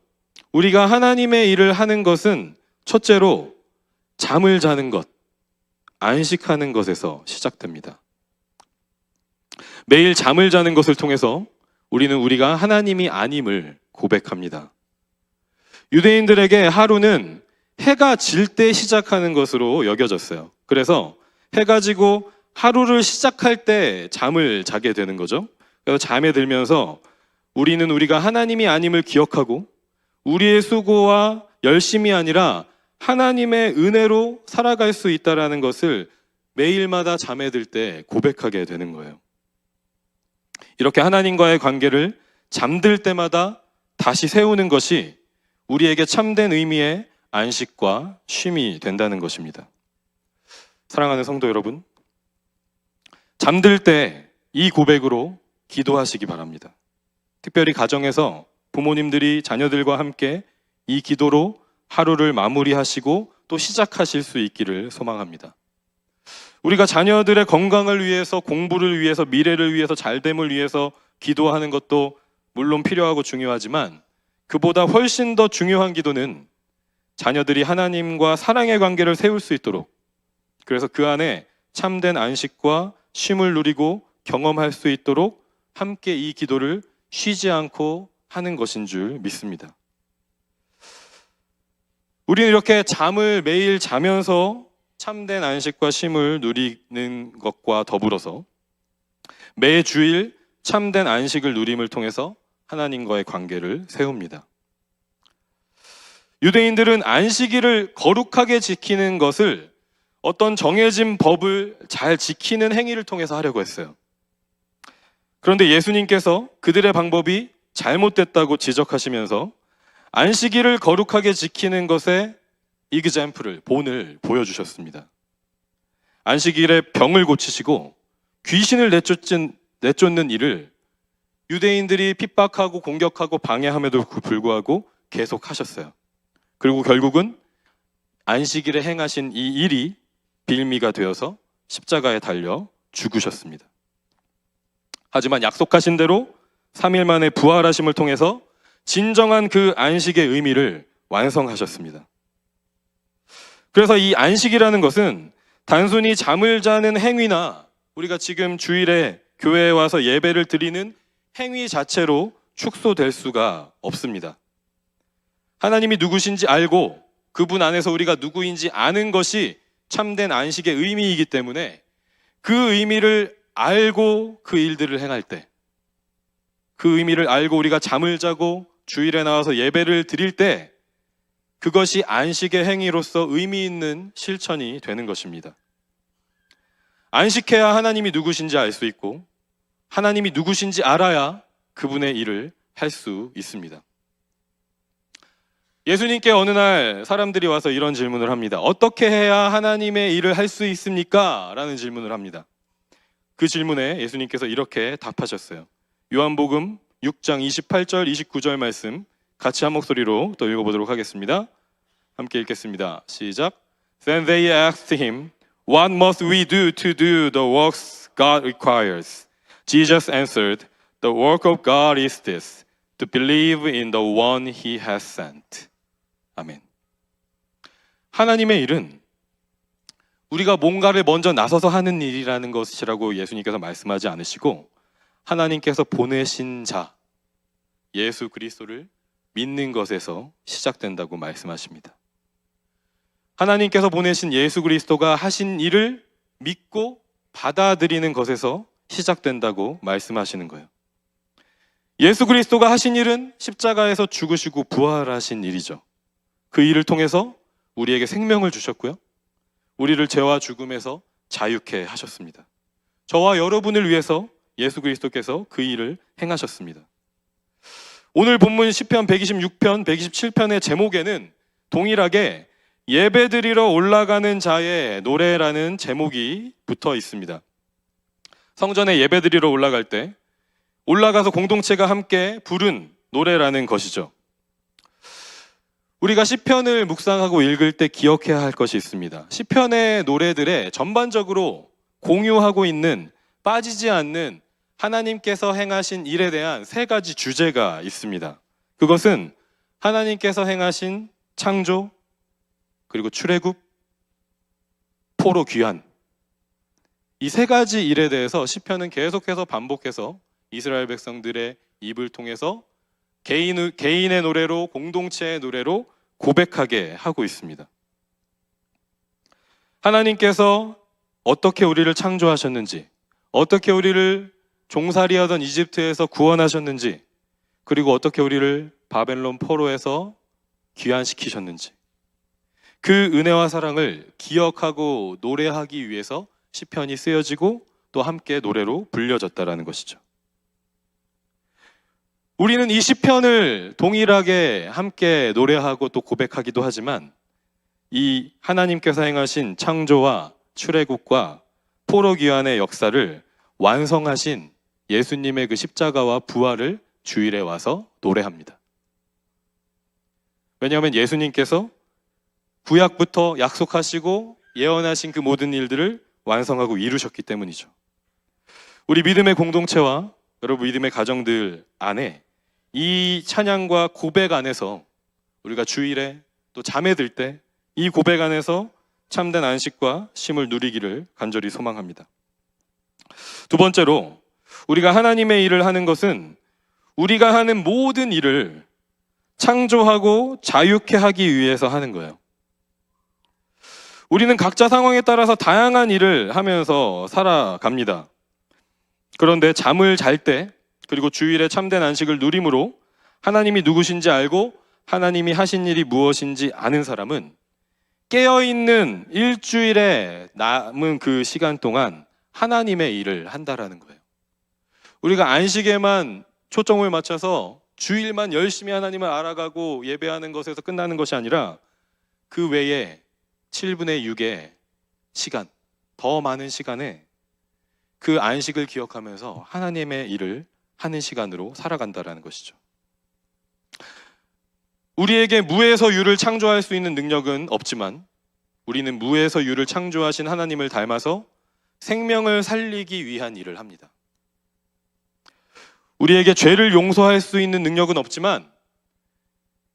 우리가 하나님의 일을 하는 것은 첫째로 잠을 자는 것, 안식하는 것에서 시작됩니다. 매일 잠을 자는 것을 통해서 우리는 우리가 하나님이 아님을 고백합니다. 유대인들에게 하루는 해가 질 때 시작하는 것으로 여겨졌어요. 그래서 해가 지고 하루를 시작할 때 잠을 자게 되는 거죠. 그래서 잠에 들면서 우리는 우리가 하나님이 아님을 기억하고 우리의 수고와 열심이 아니라 하나님의 은혜로 살아갈 수 있다라는 것을 매일마다 잠에 들 때 고백하게 되는 거예요. 이렇게 하나님과의 관계를 잠들 때마다 다시 세우는 것이 우리에게 참된 의미의 안식과 쉼이 된다는 것입니다. 사랑하는 성도 여러분, 잠들 때 이 고백으로 기도하시기 바랍니다. 특별히 가정에서 부모님들이 자녀들과 함께 이 기도로 하루를 마무리하시고 또 시작하실 수 있기를 소망합니다. 우리가 자녀들의 건강을 위해서, 공부를 위해서, 미래를 위해서, 잘됨을 위해서 기도하는 것도 물론 필요하고 중요하지만 그보다 훨씬 더 중요한 기도는 자녀들이 하나님과 사랑의 관계를 세울 수 있도록, 그래서 그 안에 참된 안식과 쉼을 누리고 경험할 수 있도록 함께 이 기도를 쉬지 않고 하는 것인 줄 믿습니다. 우리는 이렇게 잠을 매일 자면서 참된 안식과 쉼을 누리는 것과 더불어서 매주일 참된 안식을 누림을 통해서 하나님과의 관계를 세웁니다. 유대인들은 안식일을 거룩하게 지키는 것을 어떤 정해진 법을 잘 지키는 행위를 통해서 하려고 했어요. 그런데 예수님께서 그들의 방법이 잘못됐다고 지적하시면서 안식일을 거룩하게 지키는 것의 이그젬플을, 본을 보여주셨습니다. 안식일에 병을 고치시고 귀신을 내쫓는 일을 유대인들이 핍박하고 공격하고 방해함에도 불구하고 계속 하셨어요. 그리고 결국은 안식일에 행하신 이 일이 빌미가 되어서 십자가에 달려 죽으셨습니다. 하지만 약속하신 대로 3일 만에 부활하심을 통해서 진정한 그 안식의 의미를 완성하셨습니다. 그래서 이 안식이라는 것은 단순히 잠을 자는 행위나 우리가 지금 주일에 교회에 와서 예배를 드리는 행위 자체로 축소될 수가 없습니다. 하나님이 누구신지 알고 그분 안에서 우리가 누구인지 아는 것이 참된 안식의 의미이기 때문에 그 의미를 알고 그 일들을 행할 때, 그 의미를 알고 우리가 잠을 자고 주일에 나와서 예배를 드릴 때 그것이 안식의 행위로서 의미 있는 실천이 되는 것입니다. 안식해야 하나님이 누구신지 알 수 있고 하나님이 누구신지 알아야 그분의 일을 할 수 있습니다. 예수님께 어느 날 사람들이 와서 이런 질문을 합니다. 어떻게 해야 하나님의 일을 할 수 있습니까? 라는 질문을 합니다. 그 질문에 예수님께서 이렇게 답하셨어요. 요한복음 6장 28절 29절 말씀 같이 한 목소리로 또 읽어보도록 하겠습니다. 함께 읽겠습니다. 시작. Then they asked him, What must we do to do the works God requires? Jesus answered, The work of God is this, to believe in the one he has sent. 아멘. 하나님의 일은 우리가 뭔가를 먼저 나서서 하는 일이라는 것이라고 예수님께서 말씀하지 않으시고 하나님께서 보내신 자, 예수 그리스도를 믿는 것에서 시작된다고 말씀하십니다. 하나님께서 보내신 예수 그리스도가 하신 일을 믿고 받아들이는 것에서 시작된다고 말씀하시는 거예요. 예수 그리스도가 하신 일은 십자가에서 죽으시고 부활하신 일이죠. 그 일을 통해서 우리에게 생명을 주셨고요. 우리를 죄와 죽음에서 자유케 하셨습니다. 저와 여러분을 위해서 예수 그리스도께서 그 일을 행하셨습니다. 오늘 본문 시편 126편, 127편의 제목에는 동일하게 예배드리러 올라가는 자의 노래라는 제목이 붙어 있습니다. 성전에 예배드리러 올라갈 때 올라가서 공동체가 함께 부른 노래라는 것이죠. 우리가 시편을 묵상하고 읽을 때 기억해야 할 것이 있습니다. 시편의 노래들에 전반적으로 공유하고 있는, 빠지지 않는 하나님께서 행하신 일에 대한 세 가지 주제가 있습니다. 그것은 하나님께서 행하신 창조, 그리고 출애굽, 포로 귀환, 이 세 가지 일에 대해서 시편은 계속해서 반복해서 이스라엘 백성들의 입을 통해서 개인의 노래로, 공동체의 노래로 고백하게 하고 있습니다. 하나님께서 어떻게 우리를 창조하셨는지, 어떻게 우리를 종살이하던 이집트에서 구원하셨는지, 그리고 어떻게 우리를 바벨론 포로에서 귀환시키셨는지, 그 은혜와 사랑을 기억하고 노래하기 위해서 시편이 쓰여지고 또 함께 노래로 불려졌다라는 것이죠. 우리는 이 시편을 동일하게 함께 노래하고 또 고백하기도 하지만 이 하나님께서 행하신 창조와 출애굽과 포로 귀환의 역사를 완성하신 예수님의 그 십자가와 부활을 주일에 와서 노래합니다. 왜냐하면 예수님께서 구약부터 약속하시고 예언하신 그 모든 일들을 완성하고 이루셨기 때문이죠. 우리 믿음의 공동체와 여러분 믿음의 가정들 안에 이 찬양과 고백 안에서 우리가 주일에 또 잠에 들 때 이 고백 안에서 참된 안식과 쉼을 누리기를 간절히 소망합니다. 두 번째로, 우리가 하나님의 일을 하는 것은 우리가 하는 모든 일을 창조하고 자유케 하기 위해서 하는 거예요. 우리는 각자 상황에 따라서 다양한 일을 하면서 살아갑니다. 그런데 잠을 잘 때, 그리고 주일에 참된 안식을 누림으로 하나님이 누구신지 알고 하나님이 하신 일이 무엇인지 아는 사람은 깨어있는 일주일에 남은 그 시간 동안 하나님의 일을 한다라는 거예요. 우리가 안식에만 초점을 맞춰서 주일만 열심히 하나님을 알아가고 예배하는 것에서 끝나는 것이 아니라 그 외에 7분의 6의 시간, 더 많은 시간에 그 안식을 기억하면서 하나님의 일을 하는 시간으로 살아간다라는 것이죠. 우리에게 무에서 유를 창조할 수 있는 능력은 없지만 우리는 무에서 유를 창조하신 하나님을 닮아서 생명을 살리기 위한 일을 합니다. 우리에게 죄를 용서할 수 있는 능력은 없지만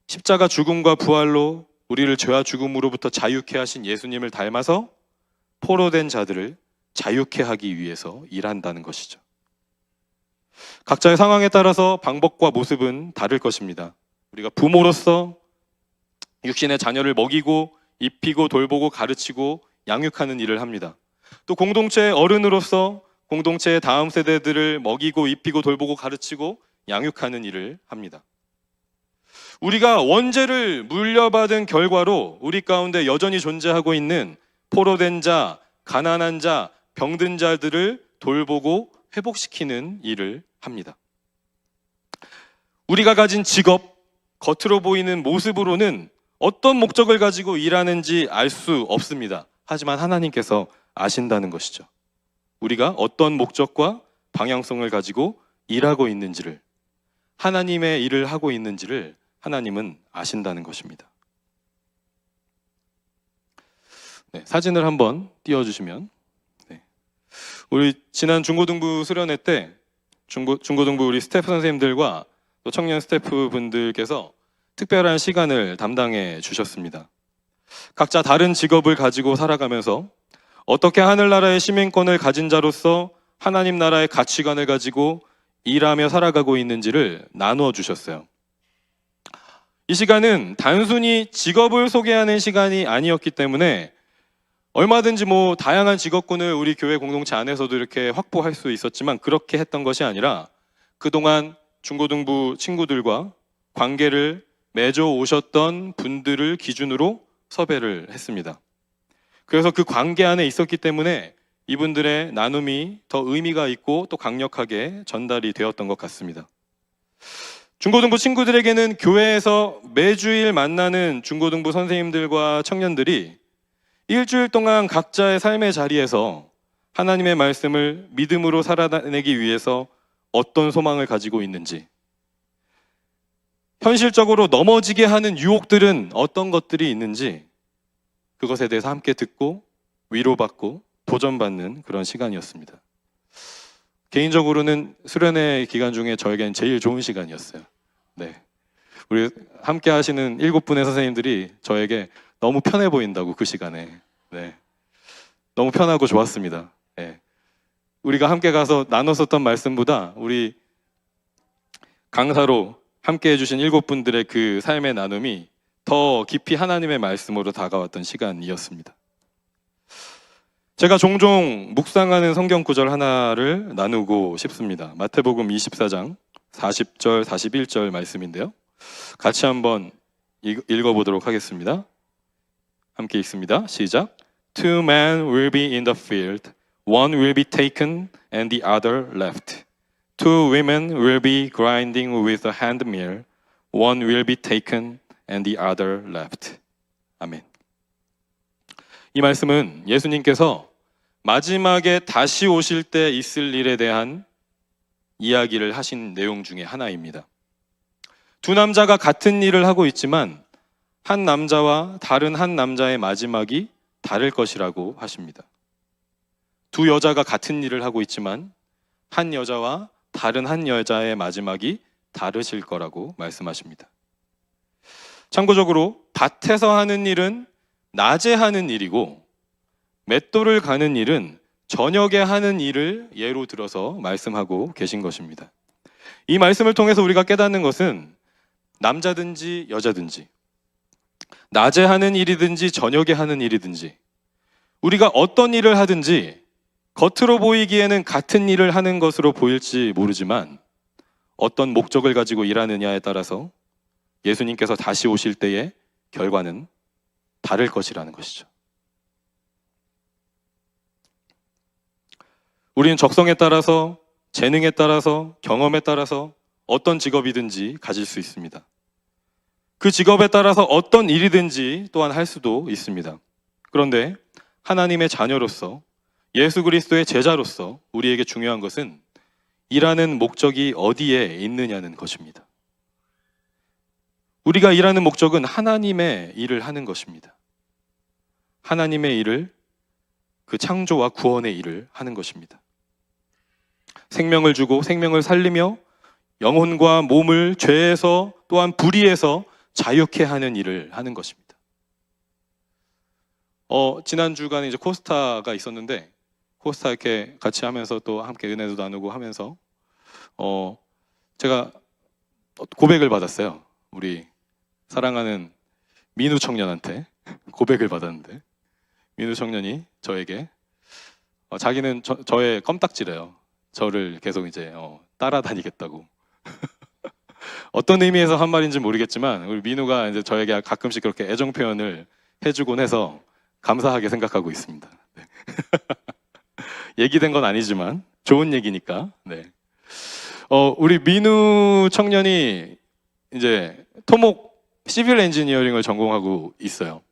십자가 죽음과 부활로 우리를 죄와 죽음으로부터 자유케 하신 예수님을 닮아서 포로된 자들을 자유케 하기 위해서 일한다는 것이죠. 각자의 상황에 따라서 방법과 모습은 다를 것입니다. 우리가 부모로서 육신의 자녀를 먹이고 입히고 돌보고 가르치고 양육하는 일을 합니다. 또 공동체의 어른으로서 공동체의 다음 세대들을 먹이고 입히고 돌보고 가르치고 양육하는 일을 합니다. 우리가 원죄를 물려받은 결과로 우리 가운데 여전히 존재하고 있는 포로된 자, 가난한 자, 병든 자들을 돌보고 회복시키는 일을 합니다. 우리가 가진 직업, 겉으로 보이는 모습으로는 어떤 목적을 가지고 일하는지 알 수 없습니다. 하지만 하나님께서 아신다는 것이죠. 우리가 어떤 목적과 방향성을 가지고 일하고 있는지를, 하나님의 일을 하고 있는지를 하나님은 아신다는 것입니다. 네, 사진을 한번 띄워주시면, 네. 우리 지난 중고등부 수련회 때 중고등부 우리 스태프 선생님들과 또 청년 스태프분들께서 특별한 시간을 담당해 주셨습니다. 각자 다른 직업을 가지고 살아가면서 어떻게 하늘나라의 시민권을 가진 자로서 하나님 나라의 가치관을 가지고 일하며 살아가고 있는지를 나누어 주셨어요. 이 시간은 단순히 직업을 소개하는 시간이 아니었기 때문에 얼마든지 다양한 직업군을 우리 교회 공동체 안에서도 이렇게 확보할 수 있었지만 그렇게 했던 것이 아니라 그동안 중고등부 친구들과 관계를 맺어 오셨던 분들을 기준으로 섭외를 했습니다. 그래서 그 관계 안에 있었기 때문에 이분들의 나눔이 더 의미가 있고 또 강력하게 전달이 되었던 것 같습니다. 중고등부 친구들에게는 교회에서 매주일 만나는 중고등부 선생님들과 청년들이 일주일 동안 각자의 삶의 자리에서 하나님의 말씀을 믿음으로 살아내기 위해서 어떤 소망을 가지고 있는지, 현실적으로 넘어지게 하는 유혹들은 어떤 것들이 있는지 그것에 대해서 함께 듣고 위로받고 도전받는 그런 시간이었습니다. 개인적으로는 수련회 기간 중에 저에겐 제일 좋은 시간이었어요. 네, 우리 함께 하시는 7분의 선생님들이 저에게 너무 편해 보인다고 그 시간에, 네, 너무 편하고 좋았습니다. 네. 우리가 함께 가서 나눴었던 말씀보다 우리 강사로 함께 해주신 7분들의 그 삶의 나눔이 더 깊이 하나님의 말씀으로 다가왔던 시간이었습니다. 제가 종종 묵상하는 성경 구절 하나를 나누고 싶습니다. 마태복음 24장 40절, 41절 말씀인데요. 같이 한번 읽어보도록 하겠습니다. 함께 읽습니다. 시작. Two men will be in the field. One will be taken and the other left. Two women will be grinding with a hand mill. One will be taken and the other left. 아멘. 이 말씀은 예수님께서 마지막에 다시 오실 때 있을 일에 대한 이야기를 하신 내용 중에 하나입니다. 두 남자가 같은 일을 하고 있지만 한 남자와 다른 한 남자의 마지막이 다를 것이라고 하십니다. 두 여자가 같은 일을 하고 있지만 한 여자와 다른 한 여자의 마지막이 다르실 거라고 말씀하십니다. 참고적으로 밭에서 하는 일은 낮에 하는 일이고 맷돌을 가는 일은 저녁에 하는 일을 예로 들어서 말씀하고 계신 것입니다. 이 말씀을 통해서 우리가 깨닫는 것은 남자든지 여자든지 낮에 하는 일이든지 저녁에 하는 일이든지 우리가 어떤 일을 하든지 겉으로 보이기에는 같은 일을 하는 것으로 보일지 모르지만 어떤 목적을 가지고 일하느냐에 따라서 예수님께서 다시 오실 때의 결과는 다를 것이라는 것이죠. 우리는 적성에 따라서, 재능에 따라서, 경험에 따라서 어떤 직업이든지 가질 수 있습니다. 그 직업에 따라서 어떤 일이든지 또한 할 수도 있습니다. 그런데 하나님의 자녀로서, 예수 그리스도의 제자로서 우리에게 중요한 것은 일하는 목적이 어디에 있느냐는 것입니다. 우리가 일하는 목적은 하나님의 일을 하는 것입니다. 하나님의 일을, 그 창조와 구원의 일을 하는 것입니다. 생명을 주고 생명을 살리며 영혼과 몸을 죄에서 또한 불의에서 자유케 하는 일을 하는 것입니다. 지난 주간에 이제 코스타가 있었는데 코스타 이렇게 같이 하면서 또 함께 은혜도 나누고 하면서 제가 고백을 받았어요. 우리 사랑하는 민우 청년한테 고백을 받았는데 민우 청년이 저에게 자기는 저의 껌딱지래요. 저를 계속 이제 따라다니겠다고. 어떤 의미에서 한 말인지 모르겠지만 우리 민우가 이제 저에게 가끔씩 그렇게 애정 표현을 해주곤 해서 감사하게 생각하고 있습니다. 네. 얘기된 건 아니지만 좋은 얘기니까. 네. 우리 민우 청년이 이제 토목 시빌 엔지니어링을 전공하고 있어요.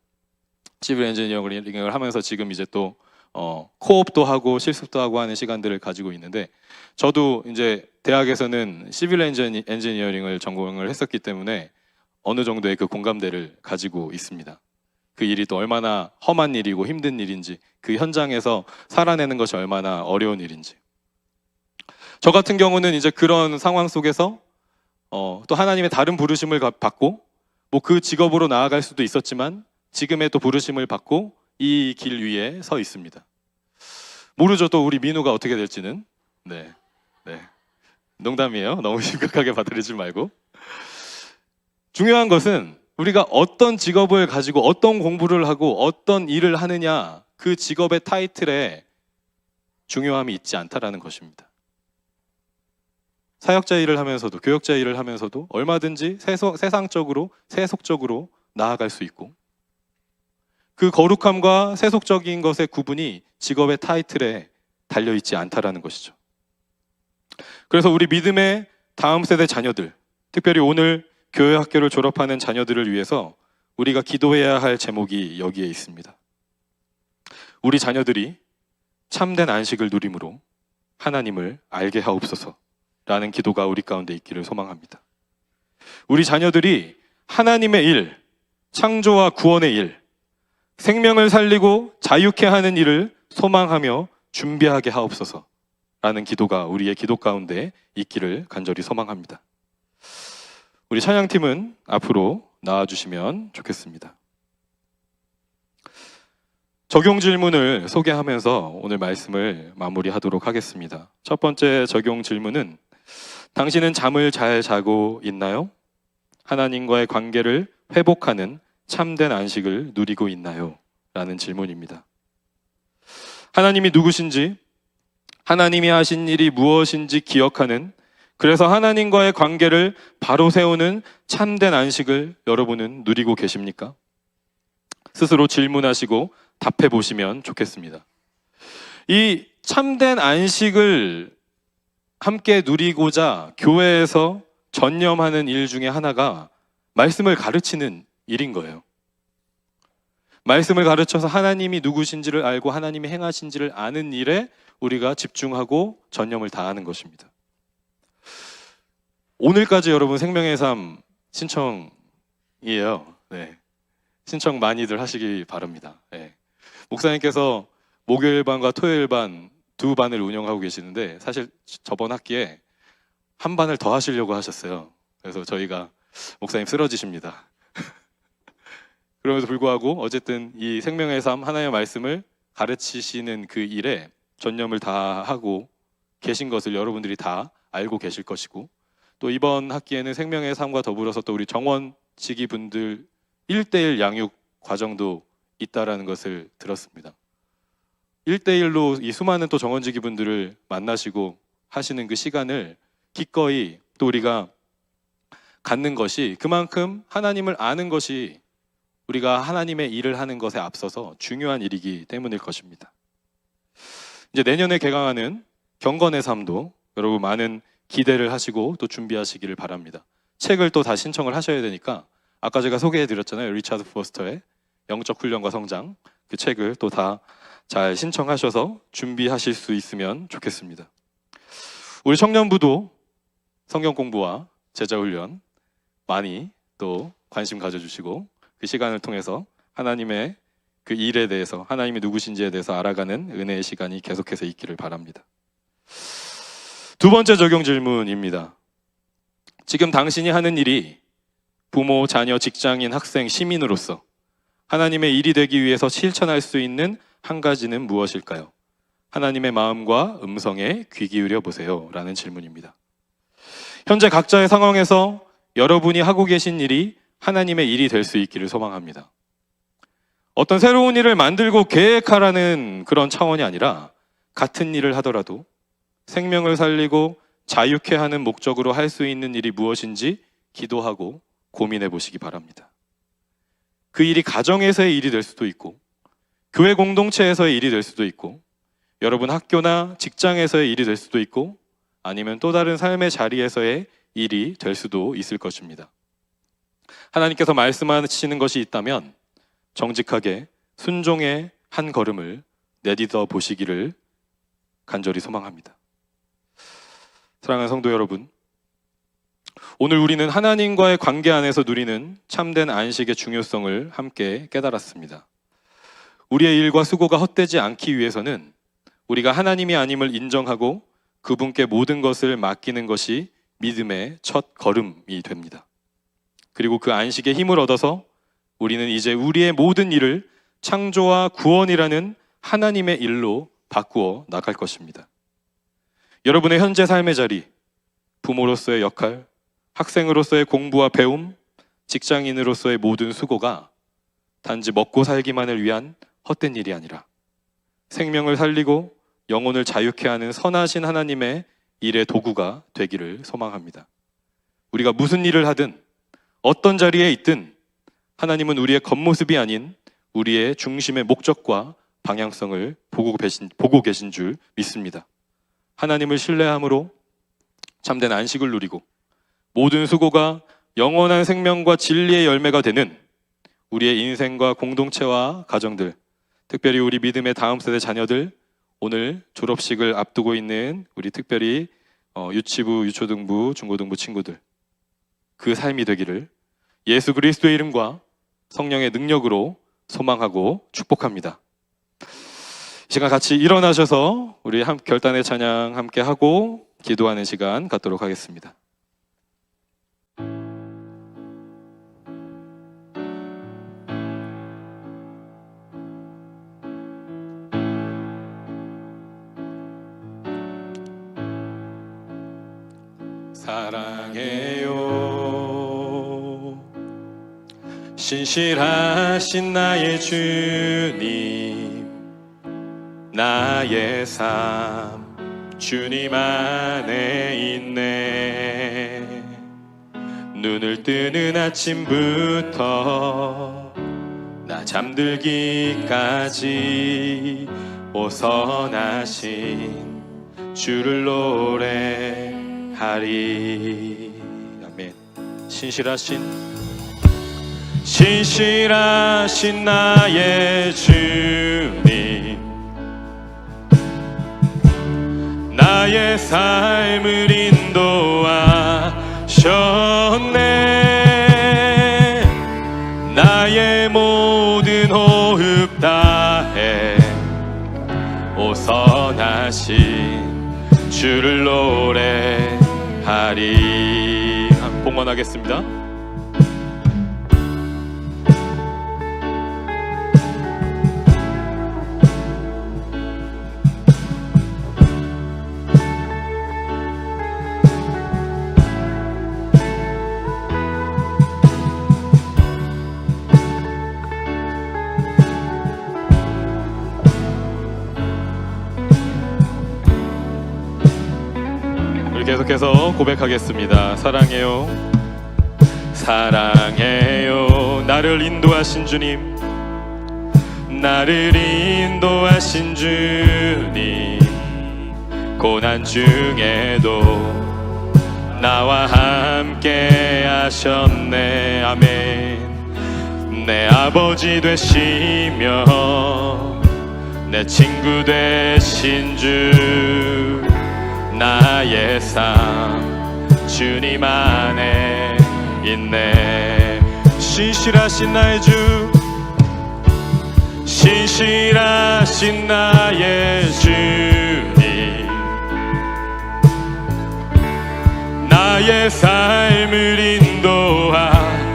시빌 엔지니어링을 하면서 지금 이제 또 코업도 하고 실습도 하고 하는 시간들을 가지고 있는데 저도 이제 대학에서는 시빌 엔지니어링을 전공을 했었기 때문에 어느 정도의 그 공감대를 가지고 있습니다. 그 일이 또 얼마나 험한 일이고 힘든 일인지, 그 현장에서 살아내는 것이 얼마나 어려운 일인지. 저 같은 경우는 이제 그런 상황 속에서 또 하나님의 다른 부르심을 받고 뭐 그 직업으로 나아갈 수도 있었지만 지금의 또 부르심을 받고 이 길 위에 서 있습니다. 모르죠, 또 우리 민우가 어떻게 될지는. 네. 농담이에요. 너무 심각하게 받아들이지 말고. 중요한 것은 우리가 어떤 직업을 가지고 어떤 공부를 하고 어떤 일을 하느냐, 그 직업의 타이틀에 중요함이 있지 않다라는 것입니다. 사역자 일을 하면서도, 교역자 일을 하면서도 얼마든지 세상적으로, 세속적으로 나아갈 수 있고, 그 거룩함과 세속적인 것의 구분이 직업의 타이틀에 달려있지 않다라는 것이죠. 그래서 우리 믿음의 다음 세대 자녀들, 특별히 오늘 교회 학교를 졸업하는 자녀들을 위해서 우리가 기도해야 할 제목이 여기에 있습니다. 우리 자녀들이 참된 안식을 누림으로 하나님을 알게 하옵소서라는 기도가 우리 가운데 있기를 소망합니다. 우리 자녀들이 하나님의 일, 창조와 구원의 일, 생명을 살리고 자유케 하는 일을 소망하며 준비하게 하옵소서라는 기도가 우리의 기도 가운데 있기를 간절히 소망합니다. 우리 찬양팀은 앞으로 나와주시면 좋겠습니다. 적용 질문을 소개하면서 오늘 말씀을 마무리하도록 하겠습니다. 첫 번째 적용 질문은 당신은 잠을 잘 자고 있나요? 하나님과의 관계를 회복하는 참된 안식을 누리고 있나요? 라는 질문입니다. 하나님이 누구신지, 하나님이 하신 일이 무엇인지 기억하는, 그래서 하나님과의 관계를 바로 세우는 참된 안식을 여러분은 누리고 계십니까? 스스로 질문하시고 답해 보시면 좋겠습니다. 이 참된 안식을 함께 누리고자 교회에서 전념하는 일 중에 하나가 말씀을 가르치는 일인 거예요. 말씀을 가르쳐서 하나님이 누구신지를 알고 하나님이 행하신지를 아는 일에 우리가 집중하고 전념을 다하는 것입니다. 오늘까지 여러분 생명의 삶 신청이에요. 네. 신청 많이들 하시기 바랍니다. 네. 목사님께서 목요일 반과 토요일 반 두 반을 운영하고 계시는데 사실 저번 학기에 한 반을 더 하시려고 하셨어요. 그래서 저희가 목사님 쓰러지십니다. 그럼에도 불구하고 어쨌든 이 생명의 삶 하나님의 말씀을 가르치시는 그 일에 전념을 다하고 계신 것을 여러분들이 다 알고 계실 것이고, 또 이번 학기에는 생명의 삶과 더불어서 또 우리 정원지기 분들 1:1 양육 과정도 있다라는 것을 들었습니다. 1:1로 이 수많은 또 정원지기 분들을 만나시고 하시는 그 시간을 기꺼이 또 우리가 갖는 것이 그만큼 하나님을 아는 것이 우리가 하나님의 일을 하는 것에 앞서서 중요한 일이기 때문일 것입니다. 이제 내년에 개강하는 경건의 삶도 여러분 많은 기대를 하시고 또 준비하시기를 바랍니다. 책을 또 다 신청을 하셔야 되니까 아까 제가 소개해드렸잖아요. 리차드 포스터의 영적 훈련과 성장, 그 책을 또 다 잘 신청하셔서 준비하실 수 있으면 좋겠습니다. 우리 청년부도 성경 공부와 제자 훈련 많이 또 관심 가져주시고 그 시간을 통해서 하나님의 그 일에 대해서, 하나님이 누구신지에 대해서 알아가는 은혜의 시간이 계속해서 있기를 바랍니다. 두 번째 적용 질문입니다. 지금 당신이 하는 일이 부모, 자녀, 직장인, 학생, 시민으로서 하나님의 일이 되기 위해서 실천할 수 있는 한 가지는 무엇일까요? 하나님의 마음과 음성에 귀 기울여 보세요 라는 질문입니다. 현재 각자의 상황에서 여러분이 하고 계신 일이 하나님의 일이 될 수 있기를 소망합니다. 어떤 새로운 일을 만들고 계획하라는 그런 차원이 아니라 같은 일을 하더라도 생명을 살리고 자유케 하는 목적으로 할 수 있는 일이 무엇인지 기도하고 고민해 보시기 바랍니다. 그 일이 가정에서의 일이 될 수도 있고 교회 공동체에서의 일이 될 수도 있고 여러분 학교나 직장에서의 일이 될 수도 있고 아니면 또 다른 삶의 자리에서의 일이 될 수도 있을 것입니다. 하나님께서 말씀하시는 것이 있다면 정직하게 순종의 한 걸음을 내딛어 보시기를 간절히 소망합니다. 사랑하는 성도 여러분, 오늘 우리는 하나님과의 관계 안에서 누리는 참된 안식의 중요성을 함께 깨달았습니다. 우리의 일과 수고가 헛되지 않기 위해서는 우리가 하나님이 아님을 인정하고 그분께 모든 것을 맡기는 것이 믿음의 첫 걸음이 됩니다. 그리고 그 안식의 힘을 얻어서 우리는 이제 우리의 모든 일을 창조와 구원이라는 하나님의 일로 바꾸어 나갈 것입니다. 여러분의 현재 삶의 자리, 부모로서의 역할, 학생으로서의 공부와 배움, 직장인으로서의 모든 수고가 단지 먹고 살기만을 위한 헛된 일이 아니라 생명을 살리고 영혼을 자유케 하는 선하신 하나님의 일의 도구가 되기를 소망합니다. 우리가 무슨 일을 하든 어떤 자리에 있든 하나님은 우리의 겉모습이 아닌 우리의 중심의 목적과 방향성을 보고 계신 줄 믿습니다. 하나님을 신뢰함으로 참된 안식을 누리고 모든 수고가 영원한 생명과 진리의 열매가 되는 우리의 인생과 공동체와 가정들, 특별히 우리 믿음의 다음 세대 자녀들, 오늘 졸업식을 앞두고 있는 우리 특별히 유치부, 유초등부, 중고등부 친구들, 그 삶이 되기를 예수 그리스도의 이름과 성령의 능력으로 소망하고 축복합니다. 이 시간 같이 일어나셔서 우리 결단의 찬양 함께 하고 기도하는 시간 갖도록 하겠습니다. 사랑해요 신실하신 나의 주님, 나의 삶 주님 안에 있네. 눈을 뜨는 아침부터 나 잠들기까지 오선하신 주를 노래하리. 아멘. 신실하신 나의 주님, 나의 삶을 인도하셨네. 나의 모든 호흡 다해 오선하신 주를 노래하리. 봉헌하겠습니다. 계속해서 고백하겠습니다. 사랑해요, 사랑해요. 나를 인도하신 주님, 나를 인도하신 주님. 고난 중에도 나와 함께 하셨네. 아멘. 내 아버지 되시며 내 친구 되신 주, 나의 삶 주님 안에 있네. 신실하신 나의 주, 신실하신 나의 주님, 나의 삶을 인도하셨네.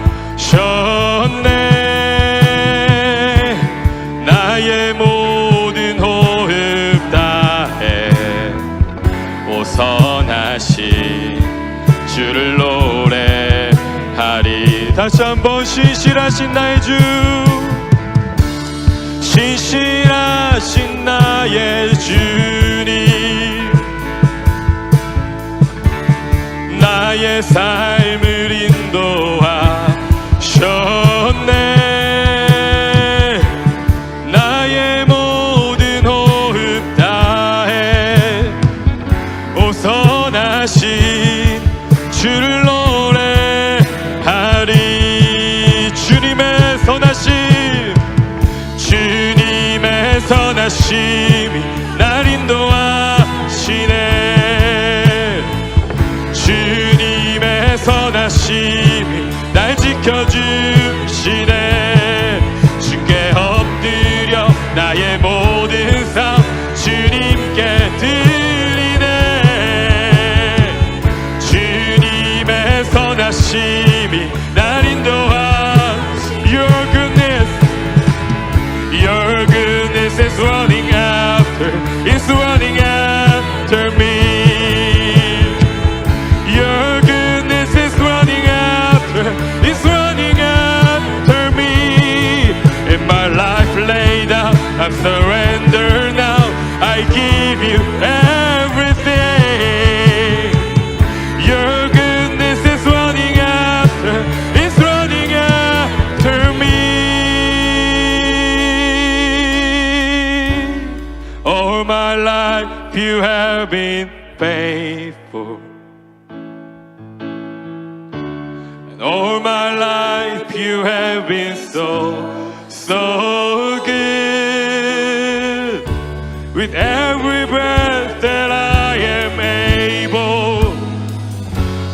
나의 모든 호흡 다해 오선하신 주를 노래하리. 다시 한번 신실하신 나의 주, 신실하신 나의 주님, 나의 삶을 인도하셨네. 나의 모든 호흡 다해 오선하신 주를 노래하리. 주님의 선하심, 주님의 선하심이 날 인도하시네. 주님의 선하심이 날 지켜주시네. 주께 엎드려 나의 모든 삶 주님께 드리네. 주님의 선하심이 날 인도하. Your goodness, Your goodness is running after, it's running after me. Your goodness is running after, it's running after me. In my life laid out, I'm surrendered now. I give you everything. Your goodness is running after, it's running after me. All my life you have been faithful, and all my life you have been so good. With every breath that I am able,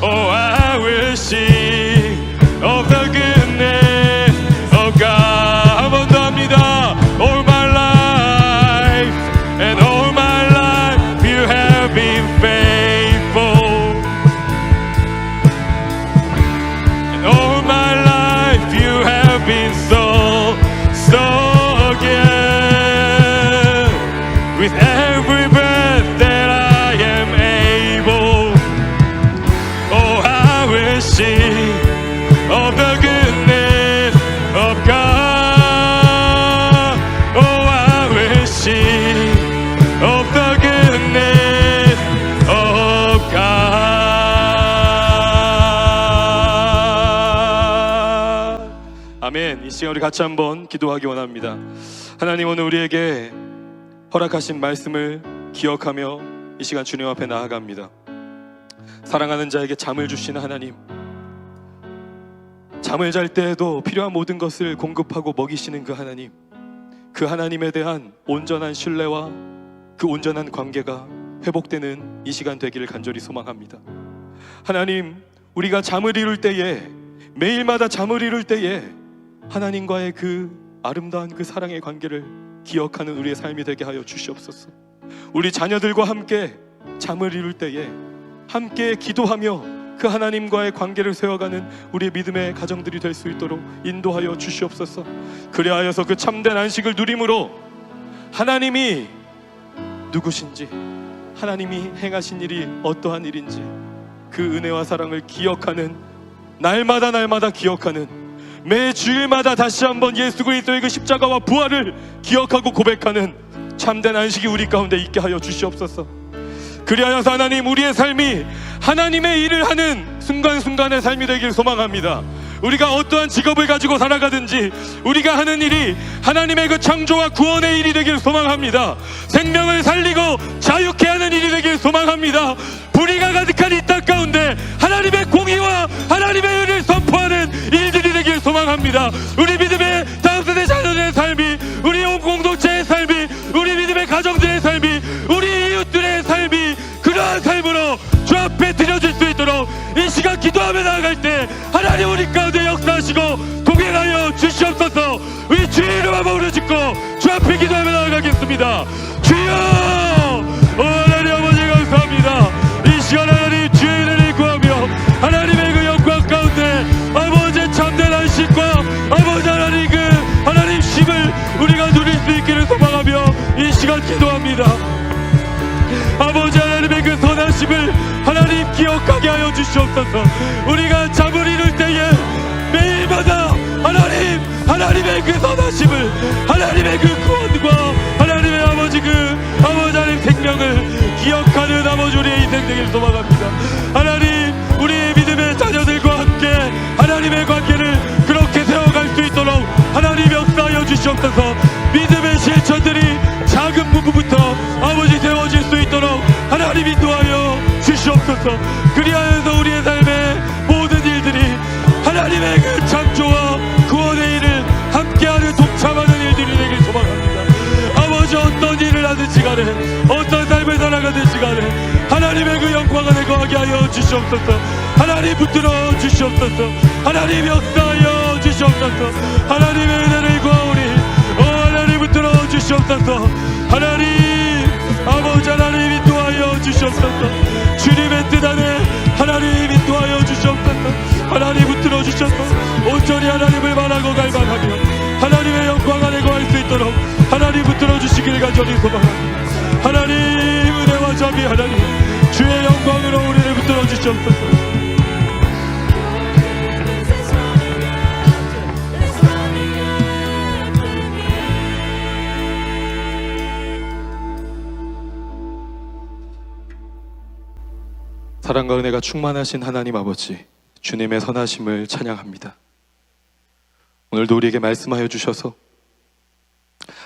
oh, I will sing of the goodness of God. 한 번 더 합니다. All my life, and all my life you have been faithful, and all my life you have been so good. With every breath that I am able, oh, I will sing of the goodness of God. Oh, I will sing 아멘. 이 시간 우리 같이 한번 기도하기 원합니다. 하나님, 오늘 우리에게 허락하신 말씀을 기억하며 이 시간 주님 앞에 나아갑니다. 사랑하는 자에게 잠을 주시는 하나님, 잠을 잘 때에도 필요한 모든 것을 공급하고 먹이시는 그 하나님, 그 하나님에 대한 온전한 신뢰와 그 온전한 관계가 회복되는 이 시간 되기를 간절히 소망합니다. 하나님, 우리가 잠을 이룰 때에, 매일마다 잠을 이룰 때에 하나님과의 그 아름다운 그 사랑의 관계를 기억하는 우리의 삶이 되게 하여 주시옵소서. 우리 자녀들과 함께 잠을 이룰 때에 함께 기도하며 그 하나님과의 관계를 세워가는 우리의 믿음의 가정들이 될 수 있도록 인도하여 주시옵소서. 그리하여서 그 참된 안식을 누림으로 하나님이 누구신지, 하나님이 행하신 일이 어떠한 일인지 그 은혜와 사랑을 기억하는, 날마다 기억하는, 매 주일마다 다시 한번 예수 그리스도의 그 십자가와 부활을 기억하고 고백하는 참된 안식이 우리 가운데 있게 하여 주시옵소서. 그리하여서 하나님, 우리의 삶이 하나님의 일을 하는 순간순간의 삶이 되길 소망합니다. 우리가 어떠한 직업을 가지고 살아가든지 우리가 하는 일이 하나님의 그 창조와 구원의 일이 되길 소망합니다. 생명을 살리고 자유케 하는 일이 되길 소망합니다. 불의가 가득한 이 땅 가운데 하나님의 공의와 하나님의 의를 선포하는 일들이 되길 소망합니다. 우리 믿음의 다음 세대 자녀들의 삶이, 우리 온 공동체의 삶이, 우리 믿음의 가정들의 삶이, 우리 이웃들의 삶이 그러한 삶으로 주 앞에 드려질 수 있도록 이 시간 기도하며 나아갈 때 하나님 우리 가운데 역사하시고 동행하여 주시옵소서. 우리 주의 이름 한번 부르짖고 주 앞에 기도하며 나아가겠습니다. 주여, 하나님 아버지 감사합니다. 이 시간 하나님 주의 은혜를 구하며 하나님의 그 영광 가운데 아버지 참된 안식과 아버지 하나님 그 하나님 심을 우리가 누릴 수 있기를 소망하며 이 시간 기도합니다. 아버지 하나님의 그 선하심을 하나님 기억하게 하여 주시옵소서. 우리가 잠을 이룰 때에 매일마다 하나님의 그 선하심을, 하나님의 그 구원과 하나님의 아버지 하나님 생명을 기억하는 아버지 우리의 인생 되기를 소망합니다. 하나님, 우리의 믿음의 자녀들과 함께 하나님의 관계를 그렇게 세워갈 수 있도록 하나님 역사하여 주시옵소서. 믿음의 실천들이 작은 부분부터 아버지 세워질 수 있도록 하나님 인도하여 주시옵소서. 그리하여서 우리의 삶의 모든 일들이 하나님의 그 창조와 구원의 일을 함께하는 동참하는 일들이 되길 소망합니다. 아버지, 어떤 일을 하든지 간에, 어떤 삶을 살아가든지 간에 하나님의 그 영광 안에 거하게 하여 주시옵소서. 하나님 붙들어 주시옵소서. 하나님 역사하여 주시옵소서. 하나님의 은혜를 구하오니 하나님 붙들어 주시옵소서. 하나님 아버지 하나님 인도하여 주시옵소서. 주님의 뜻 안에 하나님 인도하여 주시옵소서. 하나님 붙들어 주셔서 온전히 하나님을 말하고 갈망하며 하나님의 영광 안에 거할 수 있도록 하나님 붙들어 주시기를 간절히 소망합니다. 하나님 은혜와 자비, 하나님 주의 영광으로 우리를 붙들어 주시옵소서. 사랑과 은혜가 충만하신 하나님 아버지, 주님의 선하심을 찬양합니다. 오늘도 우리에게 말씀하여 주셔서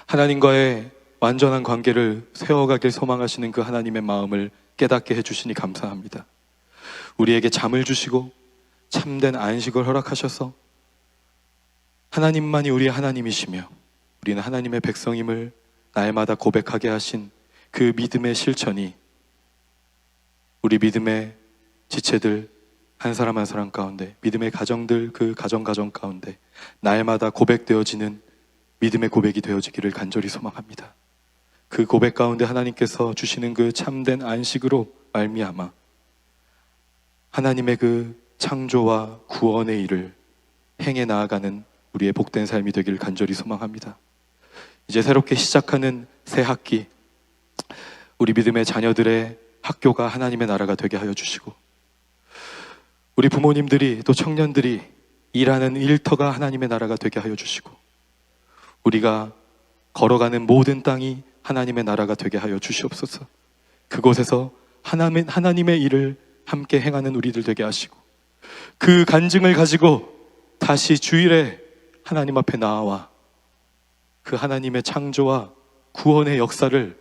하나님과의 완전한 관계를 세워가길 소망하시는 그 하나님의 마음을 깨닫게 해주시니 감사합니다. 우리에게 잠을 주시고 참된 안식을 허락하셔서 하나님만이 우리의 하나님이시며 우리는 하나님의 백성임을 날마다 고백하게 하신 그 믿음의 실천이 우리 믿음의 지체들 한 사람 한 사람 가운데, 믿음의 가정들 그 가정 가운데 날마다 고백되어지는 믿음의 고백이 되어지기를 간절히 소망합니다. 그 고백 가운데 하나님께서 주시는 그 참된 안식으로 말미암아 하나님의 그 창조와 구원의 일을 행해 나아가는 우리의 복된 삶이 되기를 간절히 소망합니다. 이제 새롭게 시작하는 새 학기, 우리 믿음의 자녀들의 학교가 하나님의 나라가 되게 하여 주시고, 우리 부모님들이 또 청년들이 일하는 일터가 하나님의 나라가 되게 하여 주시고, 우리가 걸어가는 모든 땅이 하나님의 나라가 되게 하여 주시옵소서. 그곳에서 하나님의 일을 함께 행하는 우리들 되게 하시고, 그 간증을 가지고 다시 주일에 하나님 앞에 나와 그 하나님의 창조와 구원의 역사를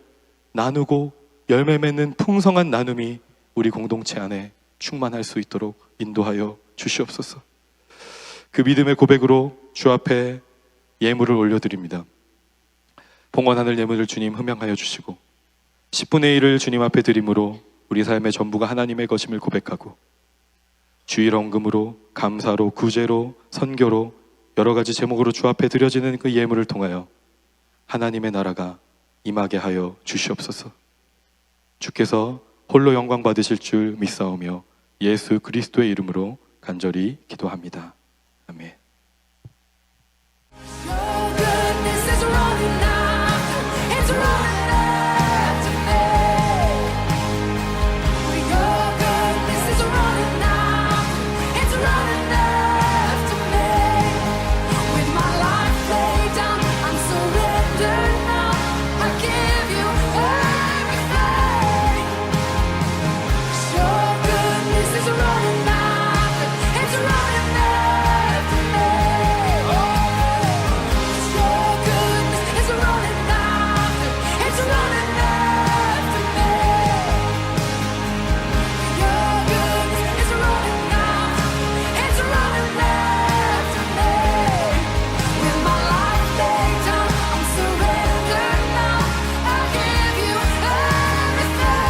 나누고 열매 맺는 풍성한 나눔이 우리 공동체 안에 충만할 수 있도록 인도하여 주시옵소서. 그 믿음의 고백으로 주 앞에 예물을 올려드립니다. 봉헌하늘 예물을 주님 흠양하여 주시고 10분의 1을 주님 앞에 드림으로 우리 삶의 전부가 하나님의 것임을 고백하고 주일 헌금으로, 감사로, 구제로, 선교로 여러 가지 제목으로 주 앞에 드려지는 그 예물을 통하여 하나님의 나라가 임하게 하여 주시옵소서. 주께서 홀로 영광 받으실 줄 믿사오며 예수 그리스도의 이름으로 간절히 기도합니다. 아멘. Your goodness is running out, it's running after me. Your goodness is running out, it's running after me. With my life laid down, I'm surrendered now. I give you everything. Your goodness is running out, it's running after me. Your goodness is running out, it's running after me. Your goodness is running out, it's running after me. With my life laid down, I'm surrendered now. I give you everything.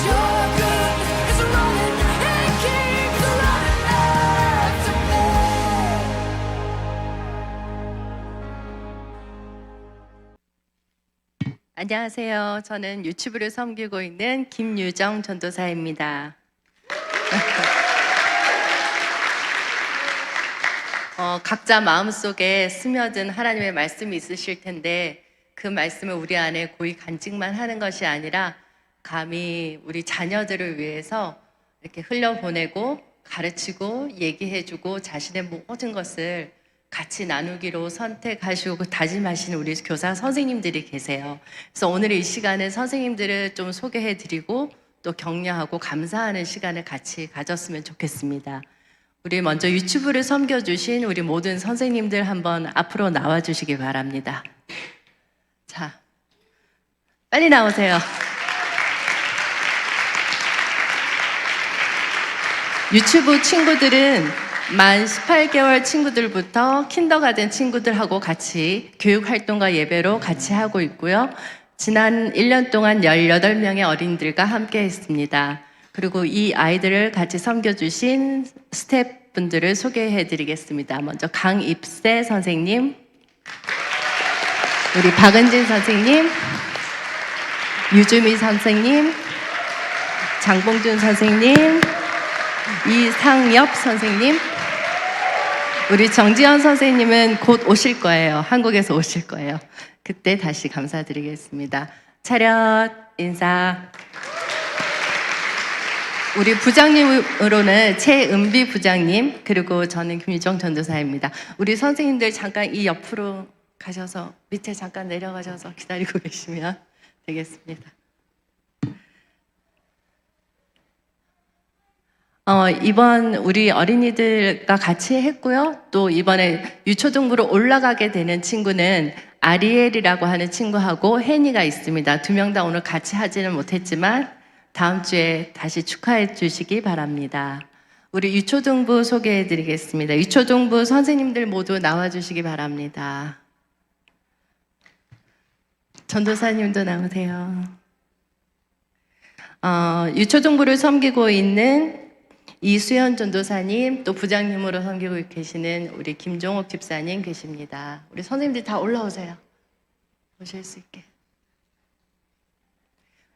Your goodness is running, it keeps running after me. 안녕하세요. 저는 유튜브를 섬기고 있는 김유정 전도사입니다. 각자 마음속에 스며든 하나님의 말씀이 있으실 텐데 그 말씀을 우리 안에 고이 간직만 하는 것이 아니라 감히 우리 자녀들을 위해서 이렇게 흘려보내고 가르치고 얘기해주고 자신의 모든 것을 같이 나누기로 선택하시고 다짐하시는 우리 교사 선생님들이 계세요. 그래서 오늘 이 시간에 선생님들을 좀 소개해드리고 또 격려하고 감사하는 시간을 같이 가졌으면 좋겠습니다. 우리 먼저 유튜브를 섬겨주신 우리 모든 선생님들 한번 앞으로 나와주시기 바랍니다. 자, 빨리 나오세요. 유튜브 친구들은 만 18개월 친구들부터 킨더가든 친구들하고 같이 교육활동과 예배로 같이 하고 있고요. 지난 1년 동안 18명의 어린이들과 함께 했습니다. 그리고 이 아이들을 같이 섬겨주신 스태프분들을 소개해 드리겠습니다. 먼저 강입세 선생님, 우리 박은진 선생님, 유주미 선생님, 장봉준 선생님, 이상엽 선생님, 우리 정지현 선생님은 곧 오실 거예요. 한국에서 오실 거예요. 그때 다시 감사드리겠습니다. 차렷 인사. 우리 부장님으로는 최은비 부장님, 그리고 저는 김유정 전도사입니다. 우리 선생님들 잠깐 이 옆으로 가셔서 밑에 잠깐 내려가셔서 기다리고 계시면 되겠습니다. 이번 우리 어린이들과 같이 했고요. 또 이번에 유초등부로 올라가게 되는 친구는 아리엘이라고 하는 친구하고 혜니가 있습니다. 두 명 다 오늘 같이 하지는 못했지만 다음 주에 다시 축하해 주시기 바랍니다. 우리 유초등부 소개해 드리겠습니다. 유초등부 선생님들 모두 나와 주시기 바랍니다. 전도사님도 나오세요. 유초등부를 섬기고 있는 이수연 전도사님, 또 부장님으로 섬기고 계시는 우리 김종옥 집사님 계십니다. 우리 선생님들 다 올라오세요. 오실 수 있게.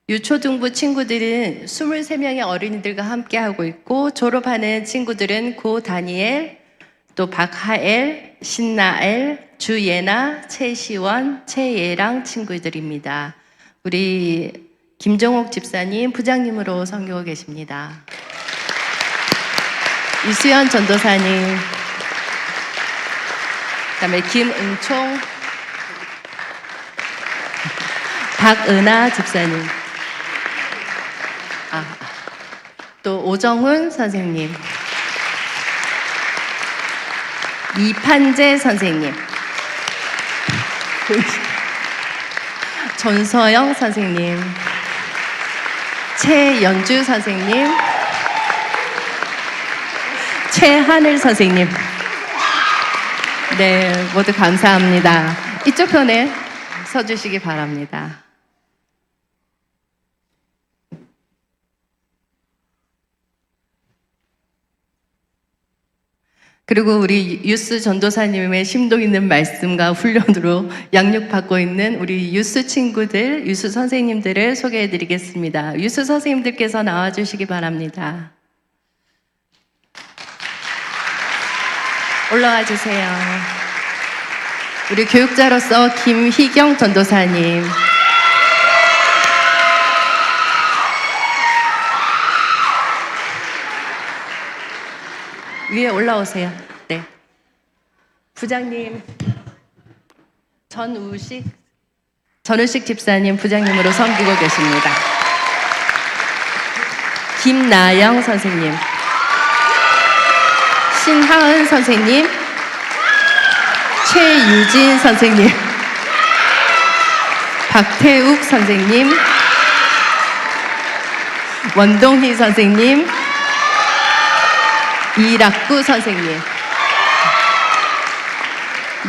유초등부 친구들은 23명의 어린이들과 함께 하고 있고, 졸업하는 친구들은 고 다니엘, 또 박하엘, 신나엘, 주예나, 최시원, 최예랑 친구들입니다. 우리 김정옥 집사님 부장님으로 섬기고 계십니다. 이수연 전도사님, 그다음에 김은총, 박은하 집사님, 또 오정훈 선생님, 이판재 선생님, 전서영 선생님, 최연주 선생님, 최하늘 선생님. 네, 모두 감사합니다. 이쪽 편에 서주시기 바랍니다. 그리고 우리 유스 전도사님의 심도 있는 말씀과 훈련으로 양육받고 있는 우리 유스 친구들, 유스 선생님들을 소개해 드리겠습니다. 유스 선생님들께서 나와주시기 바랍니다. 올라와 주세요. 우리 교육자로서 김희경 전도사님, 위에 올라오세요. 네. 부장님, 전우식 집사님 부장님으로 섬기고 계십니다. 김나영 선생님, 신하은 선생님, 최유진 선생님, 박태욱 선생님, 원동희 선생님, 이락구 선생님.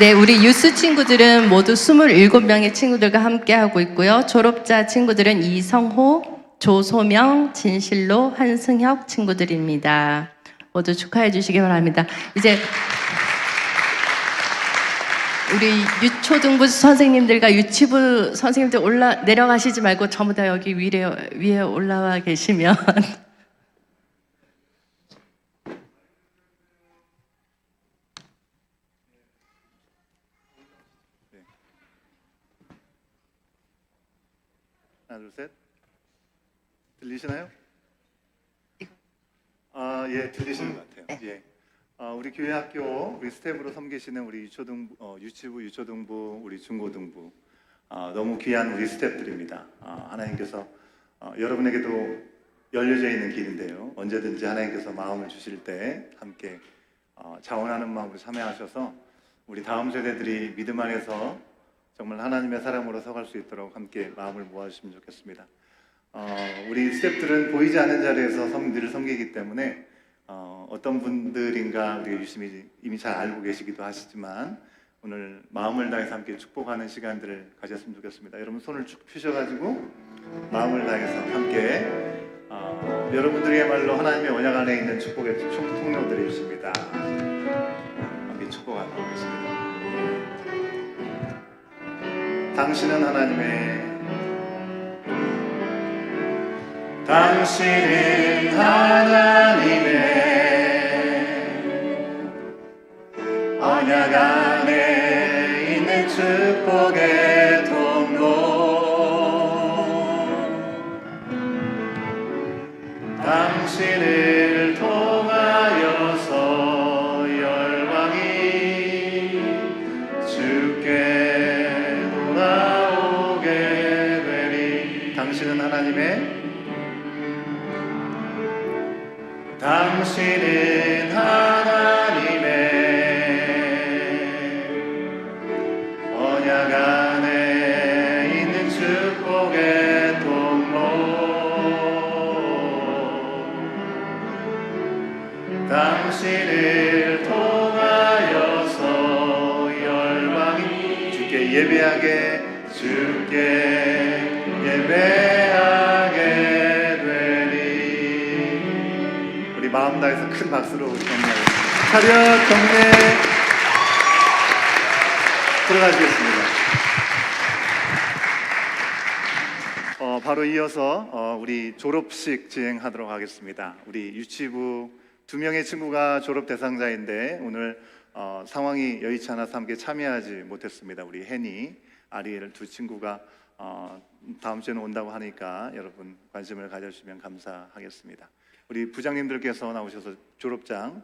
네, 우리 유스 친구들은 모두 27명의 친구들과 함께하고 있고요. 졸업자 친구들은 이성호, 조소명, 진실로, 한승혁 친구들입니다. 모두 축하해 주시기 바랍니다. 이제 우리 유초등부 선생님들과 유치부 선생님들 내려가시지 말고 전부 다 여기 위에 올라와 계시면 하나, 둘, 셋. 들리시나요? 예, 들리시는 것 같아요. 예. 우리 교회 학교 우리 스텝으로 섬기시는 우리 유치부, 유초등부, 우리 중고등부 너무 귀한 우리 스텝들입니다. 하나님께서 여러분에게도 열려져 있는 길인데요. 언제든지 하나님께서 마음을 주실 때 함께 자원하는 마음으로 참여하셔서 우리 다음 세대들이 믿음 안에서 정말 하나님의 사람으로 서갈 수 있도록 함께 마음을 모아주시면 좋겠습니다. 우리 스태프들은 보이지 않는 자리에서 늘 섬기기 때문에 어떤 분들인가 우리 유심히 이미 잘 알고 계시기도 하시지만 오늘 마음을 다해서 함께 축복하는 시간들을 가졌으면 좋겠습니다. 여러분 손을 쭉 펴셔가지고 마음을 다해서 함께 여러분들이야말로 하나님의 언약 안에 있는 축복의 통로들이십니다. 함께 축복하도록 하겠습니다. 당신은 하나님의 언약 안에 있는 축복의 통로, 당신을 통하여서 열방이 주께 돌아오게 되리. 당신은 하나님의 언약 안에 있는 축복의 통로, 당신을 통하여서 열방이 주께 예배하게 되리. 우리 마음 다해서 큰 박수로 우리 경례하겠습니다. 차렷 경례 들어가시겠습니다. 바로 이어서 우리 졸업식 진행하도록 하겠습니다. 우리 유치부 2명의 친구가 졸업 대상자인데 오늘 상황이 여의치 않아서 함께 참여하지 못했습니다. 우리 혜니, 아리엘 두 친구가 다음 주에는 온다고 하니까 여러분 관심을 가져주시면 감사하겠습니다. 우리 부장님들께서 나오셔서 졸업장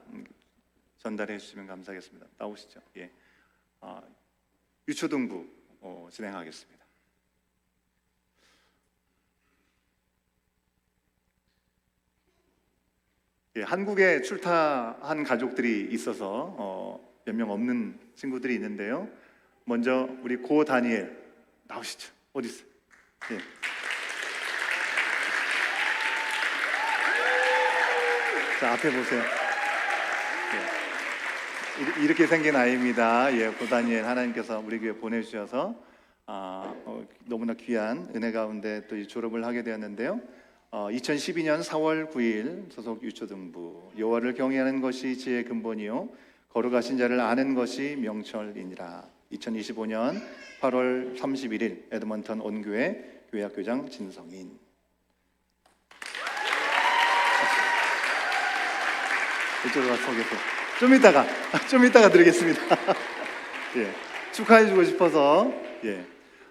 전달해 주시면 감사하겠습니다. 나오시죠. 예. 유초등부 진행하겠습니다. 예, 한국에 출타한 가족들이 있어서 몇 명 없는 친구들이 있는데요. 먼저 우리 고 다니엘 나오시죠. 어디 있어요? 예. 자, 앞에 보세요. 예. 이렇게 생긴 아이입니다. 예, 고 다니엘 하나님께서 우리 교회 보내주셔서 너무나 귀한 은혜 가운데 또 졸업을 하게 되었는데요. 2012년 4월 9일 소속 유초등부. 여호와를 경외하는 것이 지혜의 근본이요 거룩하신 자를 아는 것이 명철이니라. 2025년 8월 31일 에드먼턴 온교회 교회학교장 진성인. 이쪽으로 와서 계세요. 좀 이따가 드리겠습니다. 예, 축하해주고 싶어서. 예.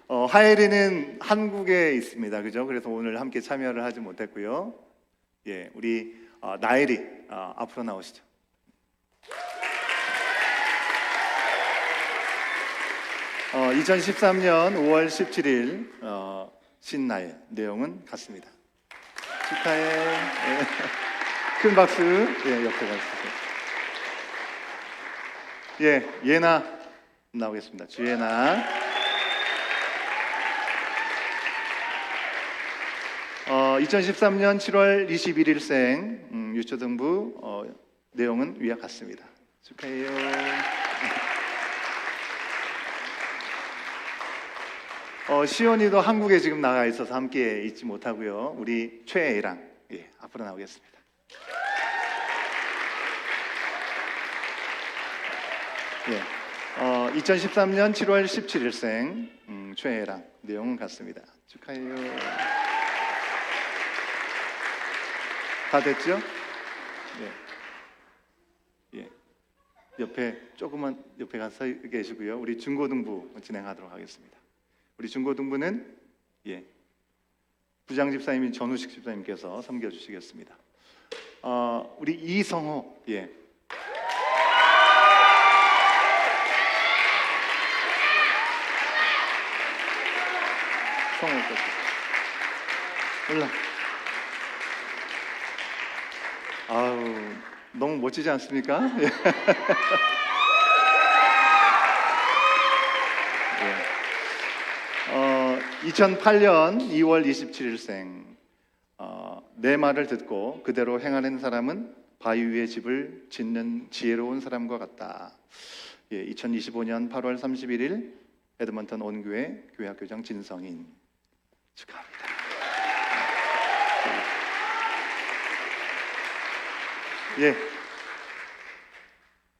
하엘이는 한국에 있습니다. 그죠? 그래서 오늘 함께 참여를 하지 못했고요. 예, 우리 나엘이 앞으로 나오시죠. 어, 2013년 5월 17일 신나엘 내용은 같습니다. 축하해. 예. 큰 박수. 예, 옆에 가주세요. 예, 예나 나오겠습니다. 주예나. 2013년 7월 21일생 유초등부 내용은 위와 같습니다. 축하해요. 시온이도 한국에 지금 나가 있어서 함께 있지 못하고요. 우리 최애랑 앞으로 나오겠습니다. 예, 2013년 7월 17일생 최애랑 내용은 같습니다. 축하해요. 다 됐죠? 예. 예. 옆에 조금만 옆에 가서 계시고요. 우리 중고등부 진행하도록 하겠습니다. 우리 중고등부는 부장 집사님인 전우식 집사님께서 섬겨주시겠습니다. 우리 이성호 성호까지 올라. 아우, 너무 멋지지 않습니까? 예. 2008년 2월 27일생 내 말을 듣고 그대로 행하는 사람은 바위 위에 집을 짓는 지혜로운 사람과 같다. 2025년 8월 31일 에드먼턴 온교회 교회학교장 진성인. 축하합니다. 예.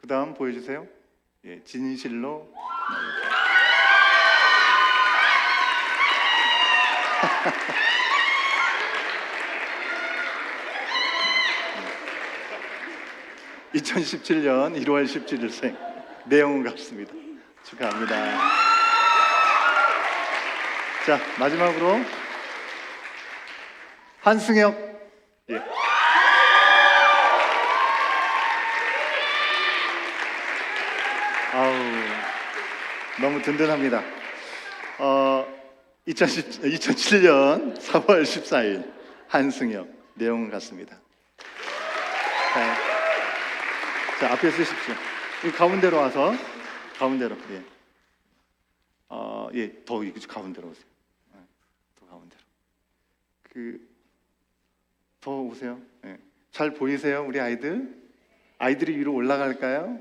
그 다음 보여주세요. 예, 진실로. 예. 2017년 1월 17일생 내용은 같습니다. 축하합니다. 자, 마지막으로 한승혁. 예. 아우, 너무 든든합니다. 2007년 4월 14일 한승혁 내용은 같습니다. 자, 앞에 쓰십시오. 이 가운데로 와서 가운데로. 더 가운데로 오세요. 더 가운데로. 더 오세요. 잘 보이세요, 우리 아이들? 아이들이 위로 올라갈까요?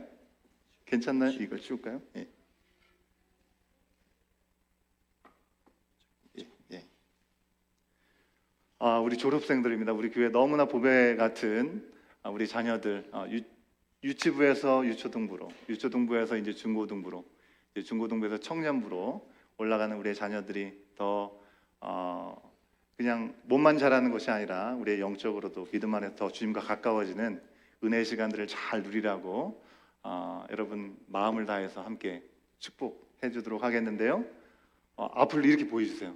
괜찮나요? 이걸 씌울까요? 예. 우리 졸업생들입니다. 우리 교회 너무나 보배 같은 우리 자녀들 유치부에서 유초등부로, 유초등부에서 이제 중고등부로, 이제 중고등부에서 청년부로 올라가는 우리의 자녀들이 더 그냥 몸만 자라는 것이 아니라 우리의 영적으로도 믿음 안에서 더 주님과 가까워지는 은혜의 시간들을 잘 누리라고 여러분 마음을 다해서 함께 축복해 주도록 하겠는데요. 앞을 이렇게 보여주세요.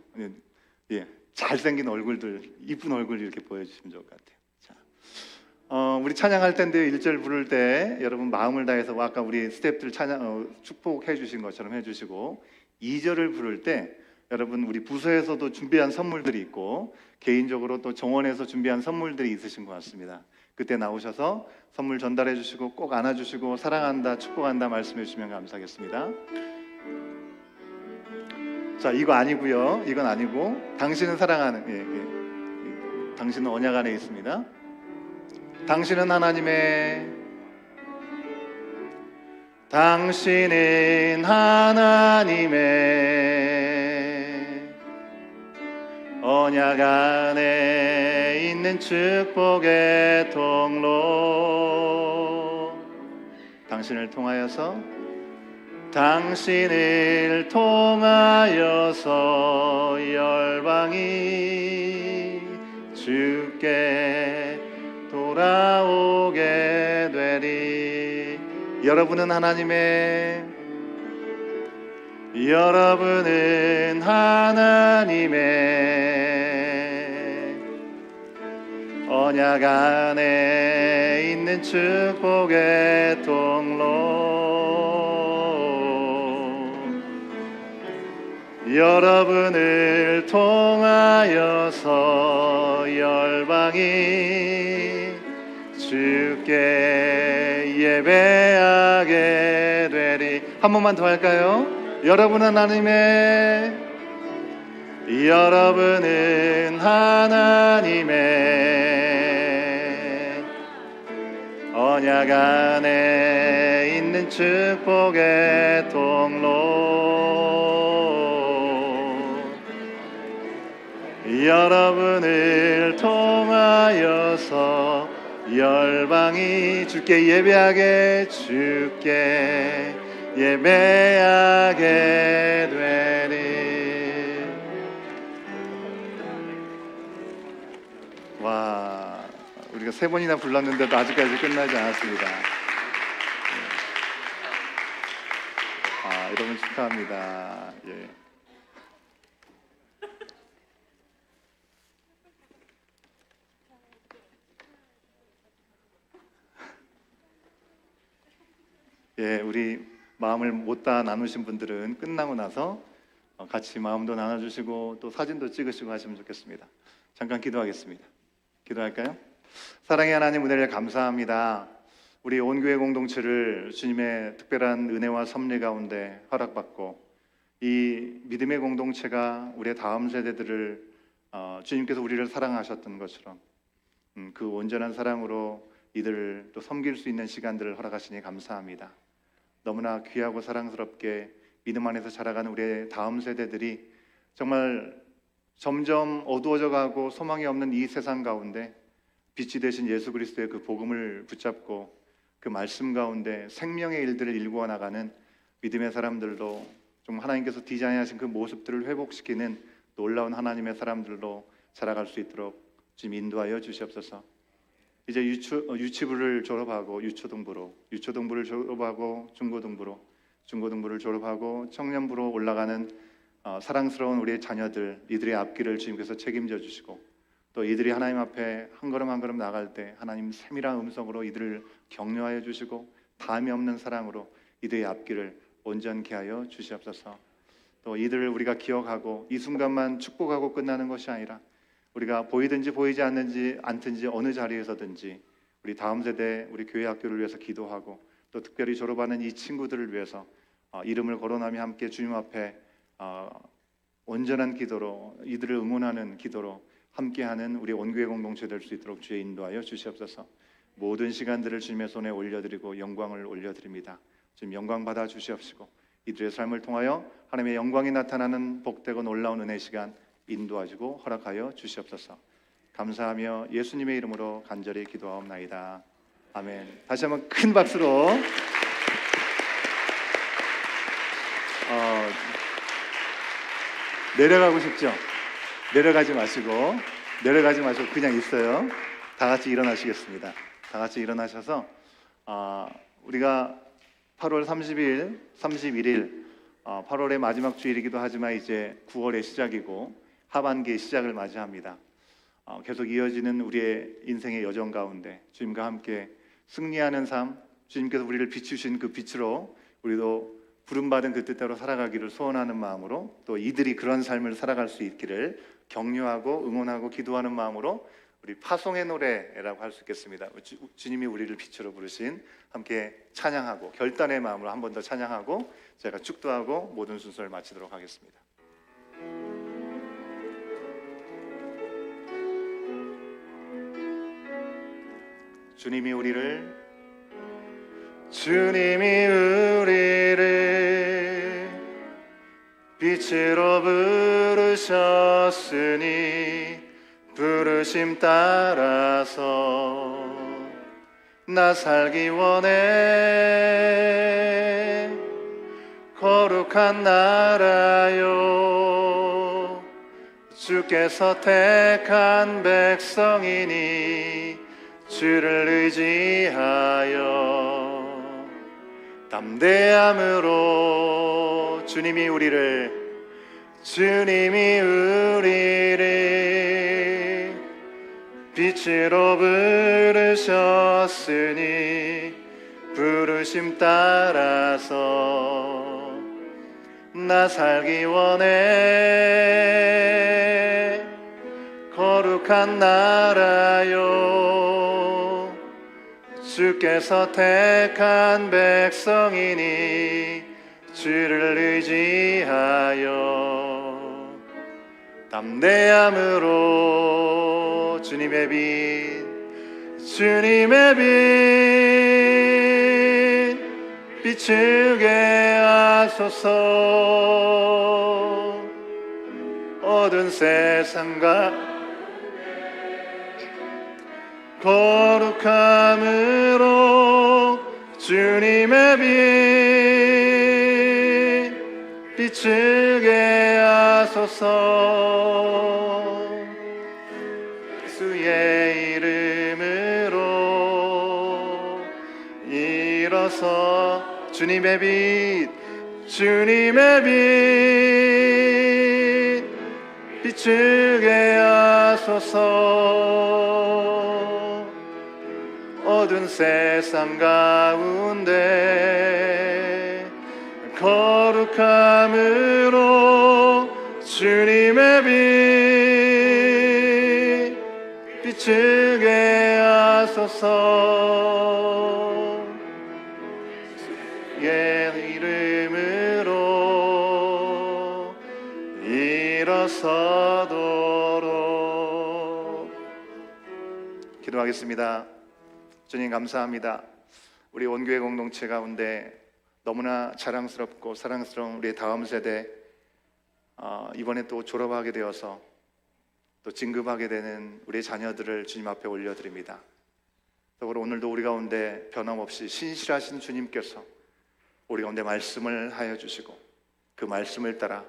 예, 잘생긴 얼굴들, 이쁜 얼굴 이렇게 보여주시면 좋을 것 같아요. 자, 우리 찬양할 텐데요. 1절 부를 때 여러분 마음을 다해서 아까 우리 스태프들 찬양 축복해 주신 것처럼 해주시고 2절을 부를 때 여러분 우리 부서에서도 준비한 선물들이 있고 개인적으로 또 정원에서 준비한 선물들이 있으신 것 같습니다. 그때 나오셔서 선물 전달해 주시고 꼭 안아주시고 사랑한다, 축복한다 말씀해 주시면 감사하겠습니다. 자, 이거 아니고요. 이건 아니고 당신은 사랑하는 당신은 언약 안에 있습니다. 당신은 하나님의 언약 안에 있는 축복의 통로. 당신을 통하여서 열방이 주께 돌아오게 되리. 여러분은 하나님의 언약 안에 있는 축복의 통로. 여러분을 통하여서 열방이 주께 예배하게 되리. 한 번만 더 할까요? 여러분은 하나님의 언약 안에 있는 축복의 통로. 여러분을 통하여서 열방이 주께 예배하게 되리. 와, 우리가 3번이나 불렀는데도 아직까지 끝나지 않았습니다. 여러분 축하합니다. 예. 예, 우리 마음을 못 다 나누신 분들은 끝나고 나서 같이 마음도 나눠주시고 또 사진도 찍으시고 하시면 좋겠습니다. 잠깐 기도하겠습니다. 기도할까요? 사랑의 하나님, 은혜를 감사합니다. 우리 온 교회 공동체를 주님의 특별한 은혜와 섭리 가운데 허락받고 이 믿음의 공동체가 우리의 다음 세대들을 주님께서 우리를 사랑하셨던 것처럼 그 온전한 사랑으로 이들을 또 섬길 수 있는 시간들을 허락하시니 감사합니다. 너무나 귀하고 사랑스럽게 믿음 안에서 자라가는 우리의 다음 세대들이 정말 점점 어두워져 가고 소망이 없는 이 세상 가운데 빛이 되신 예수 그리스도의 그 복음을 붙잡고 그 말씀 가운데 생명의 일들을 일구어 나가는 믿음의 사람들로 좀 하나님께서 디자인하신 그 모습들을 회복시키는 놀라운 하나님의 사람들로 자라갈 수 있도록 주님 인도하여 주시옵소서. 이제 유치부를 졸업하고 유초등부를 졸업하고 중고등부를 졸업하고 청년부로 올라가는 사랑스러운 우리의 자녀들, 이들의 앞길을 주님께서 책임져 주시고 또 이들이 하나님 앞에 한 걸음 한 걸음 나갈 때 하나님 세밀한 음성으로 이들을 격려하여 주시고 담이 없는 사랑으로 이들의 앞길을 온전케 하여 주시옵소서. 또 이들을 우리가 기억하고 이 순간만 축복하고 끝나는 것이 아니라 우리가 보이든지 보이지 않든지 어느 자리에서든지 우리 다음 세대, 우리 교회 학교를 위해서 기도하고 또 특별히 졸업하는 이 친구들을 위해서 이름을 거론하며 함께 주님 앞에 온전한 기도로 이들을 응원하는 기도로 함께하는 우리 온교회 공동체 될 수 있도록 주의 인도하여 주시옵소서. 모든 시간들을 주님의 손에 올려드리고 영광을 올려드립니다. 주님 영광 받아 주시옵시고 이들의 삶을 통하여 하나님의 영광이 나타나는 복되고 놀라운 은혜 시간 인도하시고 허락하여 주시옵소서. 감사하며 예수님의 이름으로 간절히 기도하옵나이다. 아멘. 다시 한번 큰 박수로 내려가고 싶죠? 내려가지 마시고 그냥 있어요. 다 같이 일어나시겠습니다. 다 같이 일어나셔서 우리가 8월 30일, 31일 8월의 마지막 주일이기도 하지만 이제 9월의 시작이고 하반기의 시작을 맞이합니다. 계속 이어지는 우리의 인생의 여정 가운데 주님과 함께 승리하는 삶, 주님께서 우리를 비추신 그 빛으로 우리도 부름받은 그 뜻대로 살아가기를 소원하는 마음으로 또 이들이 그런 삶을 살아갈 수 있기를 격려하고 응원하고 기도하는 마음으로 우리 파송의 노래라고 할 수 있겠습니다. 주님이 우리를 빛으로 부르신, 함께 찬양하고 결단의 마음으로 한 번 더 찬양하고 제가 축도하고 모든 순서를 마치도록 하겠습니다. 주님이 우리를 빛으로 부르셨으니 부르심 따라서 나 살기 원해. 거룩한 나라요, 주께서 택한 백성이니 주를 의지하여 담대함으로 주님이 우리를 빛으로 부르셨으니 부르심 따라서 나 살기 원해. 거룩한 나라요, 주께서 택한 백성이니 주를 의지하여 담대함으로 주님의 빛 비추게 하소서. 어두운 세상과 거룩함으로 주님의 빛 비추게 하소서. 예수의 이름으로 일어서 주님의 빛 비추게 하소서. 어두운 세상 가운데 거룩함으로 주님의 빛 비추게 하소서. 예수의 이름으로 일어서도록. 기도하겠습니다. 주님 감사합니다. 우리 온교회 공동체 가운데 너무나 자랑스럽고 사랑스러운 우리 다음 세대, 이번에 또 졸업하게 되어서 또 진급하게 되는 우리 자녀들을 주님 앞에 올려드립니다. 더불어 오늘도 우리 가운데 변함없이 신실하신 주님께서 우리 가운데 말씀을 하여 주시고 그 말씀을 따라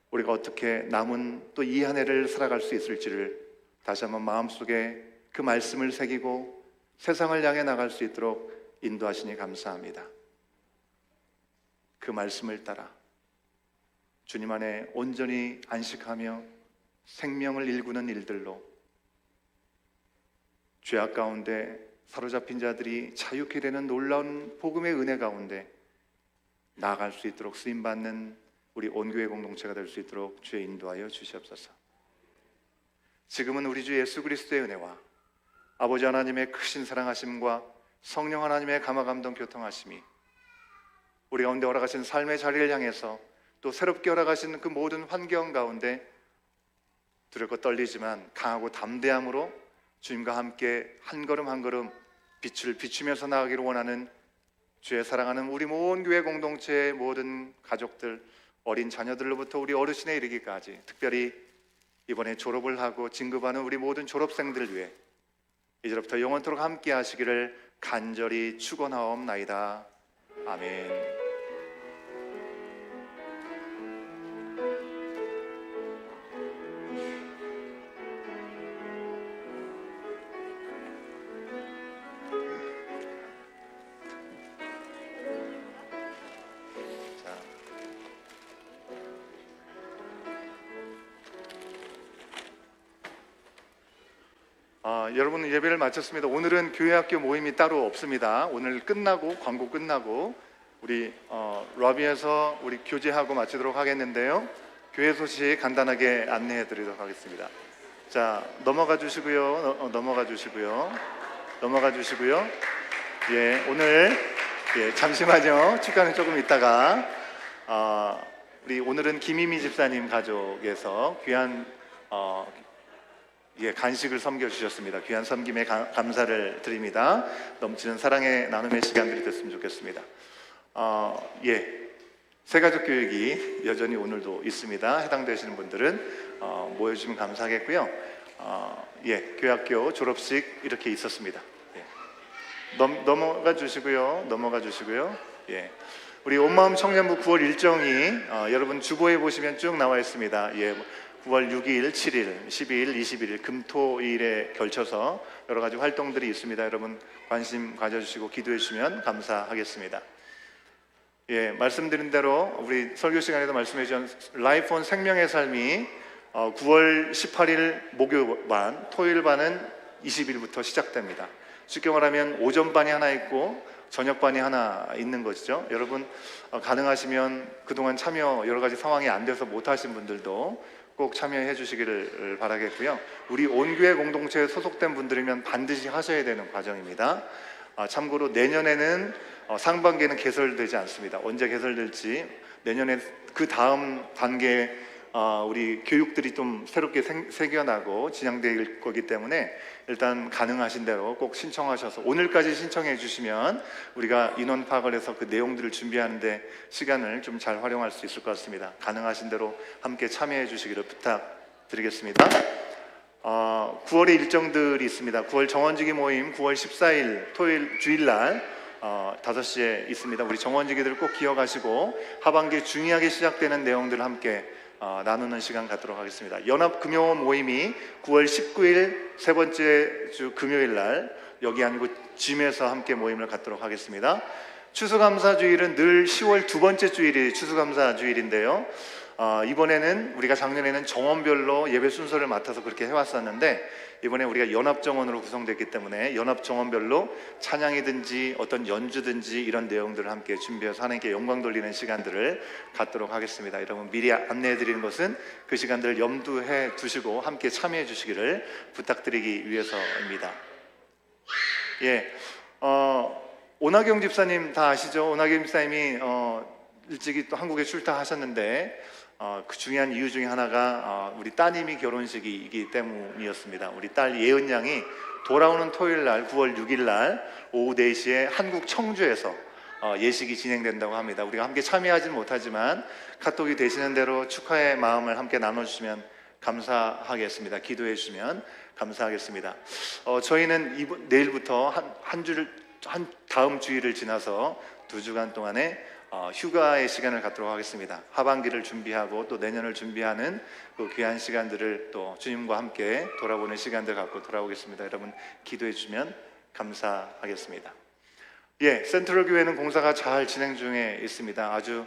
우리가 어떻게 남은 또 이 한 해를 살아갈 수 있을지를 다시 한번 마음속에 그 말씀을 새기고 세상을 향해 나갈 수 있도록 인도하시니 감사합니다. 그 말씀을 따라 주님 안에 온전히 안식하며 생명을 일구는 일들로 죄악 가운데 사로잡힌 자들이 자유케 되는 놀라운 복음의 은혜 가운데 나아갈 수 있도록 쓰임받는 우리 온교회 공동체가 될 수 있도록 주의 인도하여 주시옵소서. 지금은 우리 주 예수 그리스도의 은혜와 아버지 하나님의 크신 사랑하심과 성령 하나님의 감화감동 교통하심이 우리 가운데 허락하신 삶의 자리를 향해서 또 새롭게 허락하신 그 모든 환경 가운데 두렵고 떨리지만 강하고 담대함으로 주님과 함께 한 걸음 한 걸음 빛을 비추면서 나가기를 원하는 주의 사랑하는 우리 모든 교회 공동체의 모든 가족들, 어린 자녀들로부터 우리 어르신에 이르기까지, 특별히 이번에 졸업을 하고 진급하는 우리 모든 졸업생들을 위해 이제부터 영원토록 함께 하시기를 간절히 축원하옵나이다. 아멘. 여러분 예배를 마쳤습니다. 오늘은 교회학교 모임이 따로 없습니다. 오늘 끝나고 광고 끝나고 우리 러비에서 우리 교제하고 마치도록 하겠는데요. 교회 소식 간단하게 안내해 드리도록 하겠습니다. 자, 넘어가 주시고요. 넘어가 주시고요. 넘어가 주시고요. 예, 오늘 잠시만요. 축가는 조금 있다가 우리 오늘은 김희미 집사님 가족에서 귀한 간식을 섬겨 주셨습니다. 귀한 섬김에 감사를 드립니다. 넘치는 사랑의 나눔의 시간들이 됐으면 좋겠습니다. 새가족 교육이 여전히 오늘도 있습니다. 해당되시는 분들은 모여주시면 감사하겠고요. 교학교 졸업식 이렇게 있었습니다. 넘어가 주시고요. 넘어가 주시고요. 우리 온마음 청년부 9월 일정이 여러분 주보에 보시면 쭉 나와 있습니다. 9월 6일, 7일, 12일, 21일 금토일에 걸쳐서 여러 가지 활동들이 있습니다. 여러분 관심 가져주시고 기도해 주시면 감사하겠습니다. 말씀드린 대로 우리 설교 시간에도 말씀해 주신 라이프 온 생명의 삶이 9월 18일 목요반, 토요일반은 20일부터 시작됩니다. 쉽게 말하면 오전반이 하나 있고 저녁반이 하나 있는 것이죠. 여러분 가능하시면 그동안 참여 여러 가지 상황이 안 돼서 못 하신 분들도 꼭 참여해 주시기를 바라겠고요. 우리 온교회 공동체에 소속된 분들이면 반드시 하셔야 되는 과정입니다. 참고로 내년에는 상반기에는 개설되지 않습니다. 언제 개설될지 내년에 그 다음 단계 우리 교육들이 좀 새롭게 새겨나고 진행될 거기 때문에 일단 가능하신 대로 꼭 신청하셔서 오늘까지 신청해 주시면 우리가 인원 파악을 해서 그 내용들을 준비하는데 시간을 좀 잘 활용할 수 있을 것 같습니다. 가능하신 대로 함께 참여해 주시기를 부탁드리겠습니다. 9월의 일정들이 있습니다. 9월 정원지기 모임 9월 14일 토요일 주일날 5시에 있습니다. 우리 정원지기들 꼭 기억하시고 하반기 중요하게 시작되는 내용들을 함께 나누는 시간 갖도록 하겠습니다. 연합금요 모임이 9월 19일 세 번째 주 금요일 날 여기 아니고 짐에서 함께 모임을 갖도록 하겠습니다. 추수감사주일은 늘 10월 두 번째 주일이 추수감사주일인데요. 이번에는 우리가 작년에는 정원별로 예배 순서를 맡아서 그렇게 해왔었는데 이번에 우리가 연합정원으로 구성됐기 때문에 연합정원별로 찬양이든지 어떤 연주든지 이런 내용들을 함께 준비해서 하나님께 영광 돌리는 시간들을 갖도록 하겠습니다. 여러분 미리 안내해 드리는 것은 그 시간들을 염두해 두시고 함께 참여해 주시기를 부탁드리기 위해서입니다. 오나경 집사님 다 아시죠? 오나경 집사님이 일찍이 또 한국에 출타하셨는데 그 중요한 이유 중에 하나가 우리 따님이 결혼식이기 때문이었습니다. 우리 딸 예은 양이 돌아오는 토요일 날 9월 6일 날 오후 4시에 한국 청주에서 예식이 진행된다고 합니다. 우리가 함께 참여하지는 못하지만 카톡이 되시는 대로 축하의 마음을 함께 나눠주시면 감사하겠습니다. 기도해 주시면 감사하겠습니다. 저희는 내일부터 한 다음 주일을 지나서 2주간 동안에 휴가의 시간을 갖도록 하겠습니다. 하반기를 준비하고 또 내년을 준비하는 그 귀한 시간들을 또 주님과 함께 돌아보는 시간들 갖고 돌아오겠습니다. 여러분 기도해 주시면 감사하겠습니다. 센트럴 교회는 공사가 잘 진행 중에 있습니다. 아주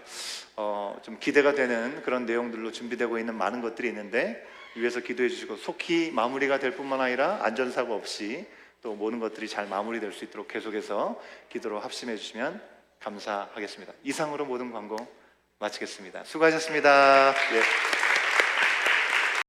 좀 기대가 되는 그런 내용들로 준비되고 있는 많은 것들이 있는데 위에서 기도해 주시고 속히 마무리가 될 뿐만 아니라 안전사고 없이 또 모든 것들이 잘 마무리될 수 있도록 계속해서 기도로 합심해 주시면 감사하겠습니다. 이상으로 모든 광고 마치겠습니다. 수고하셨습니다.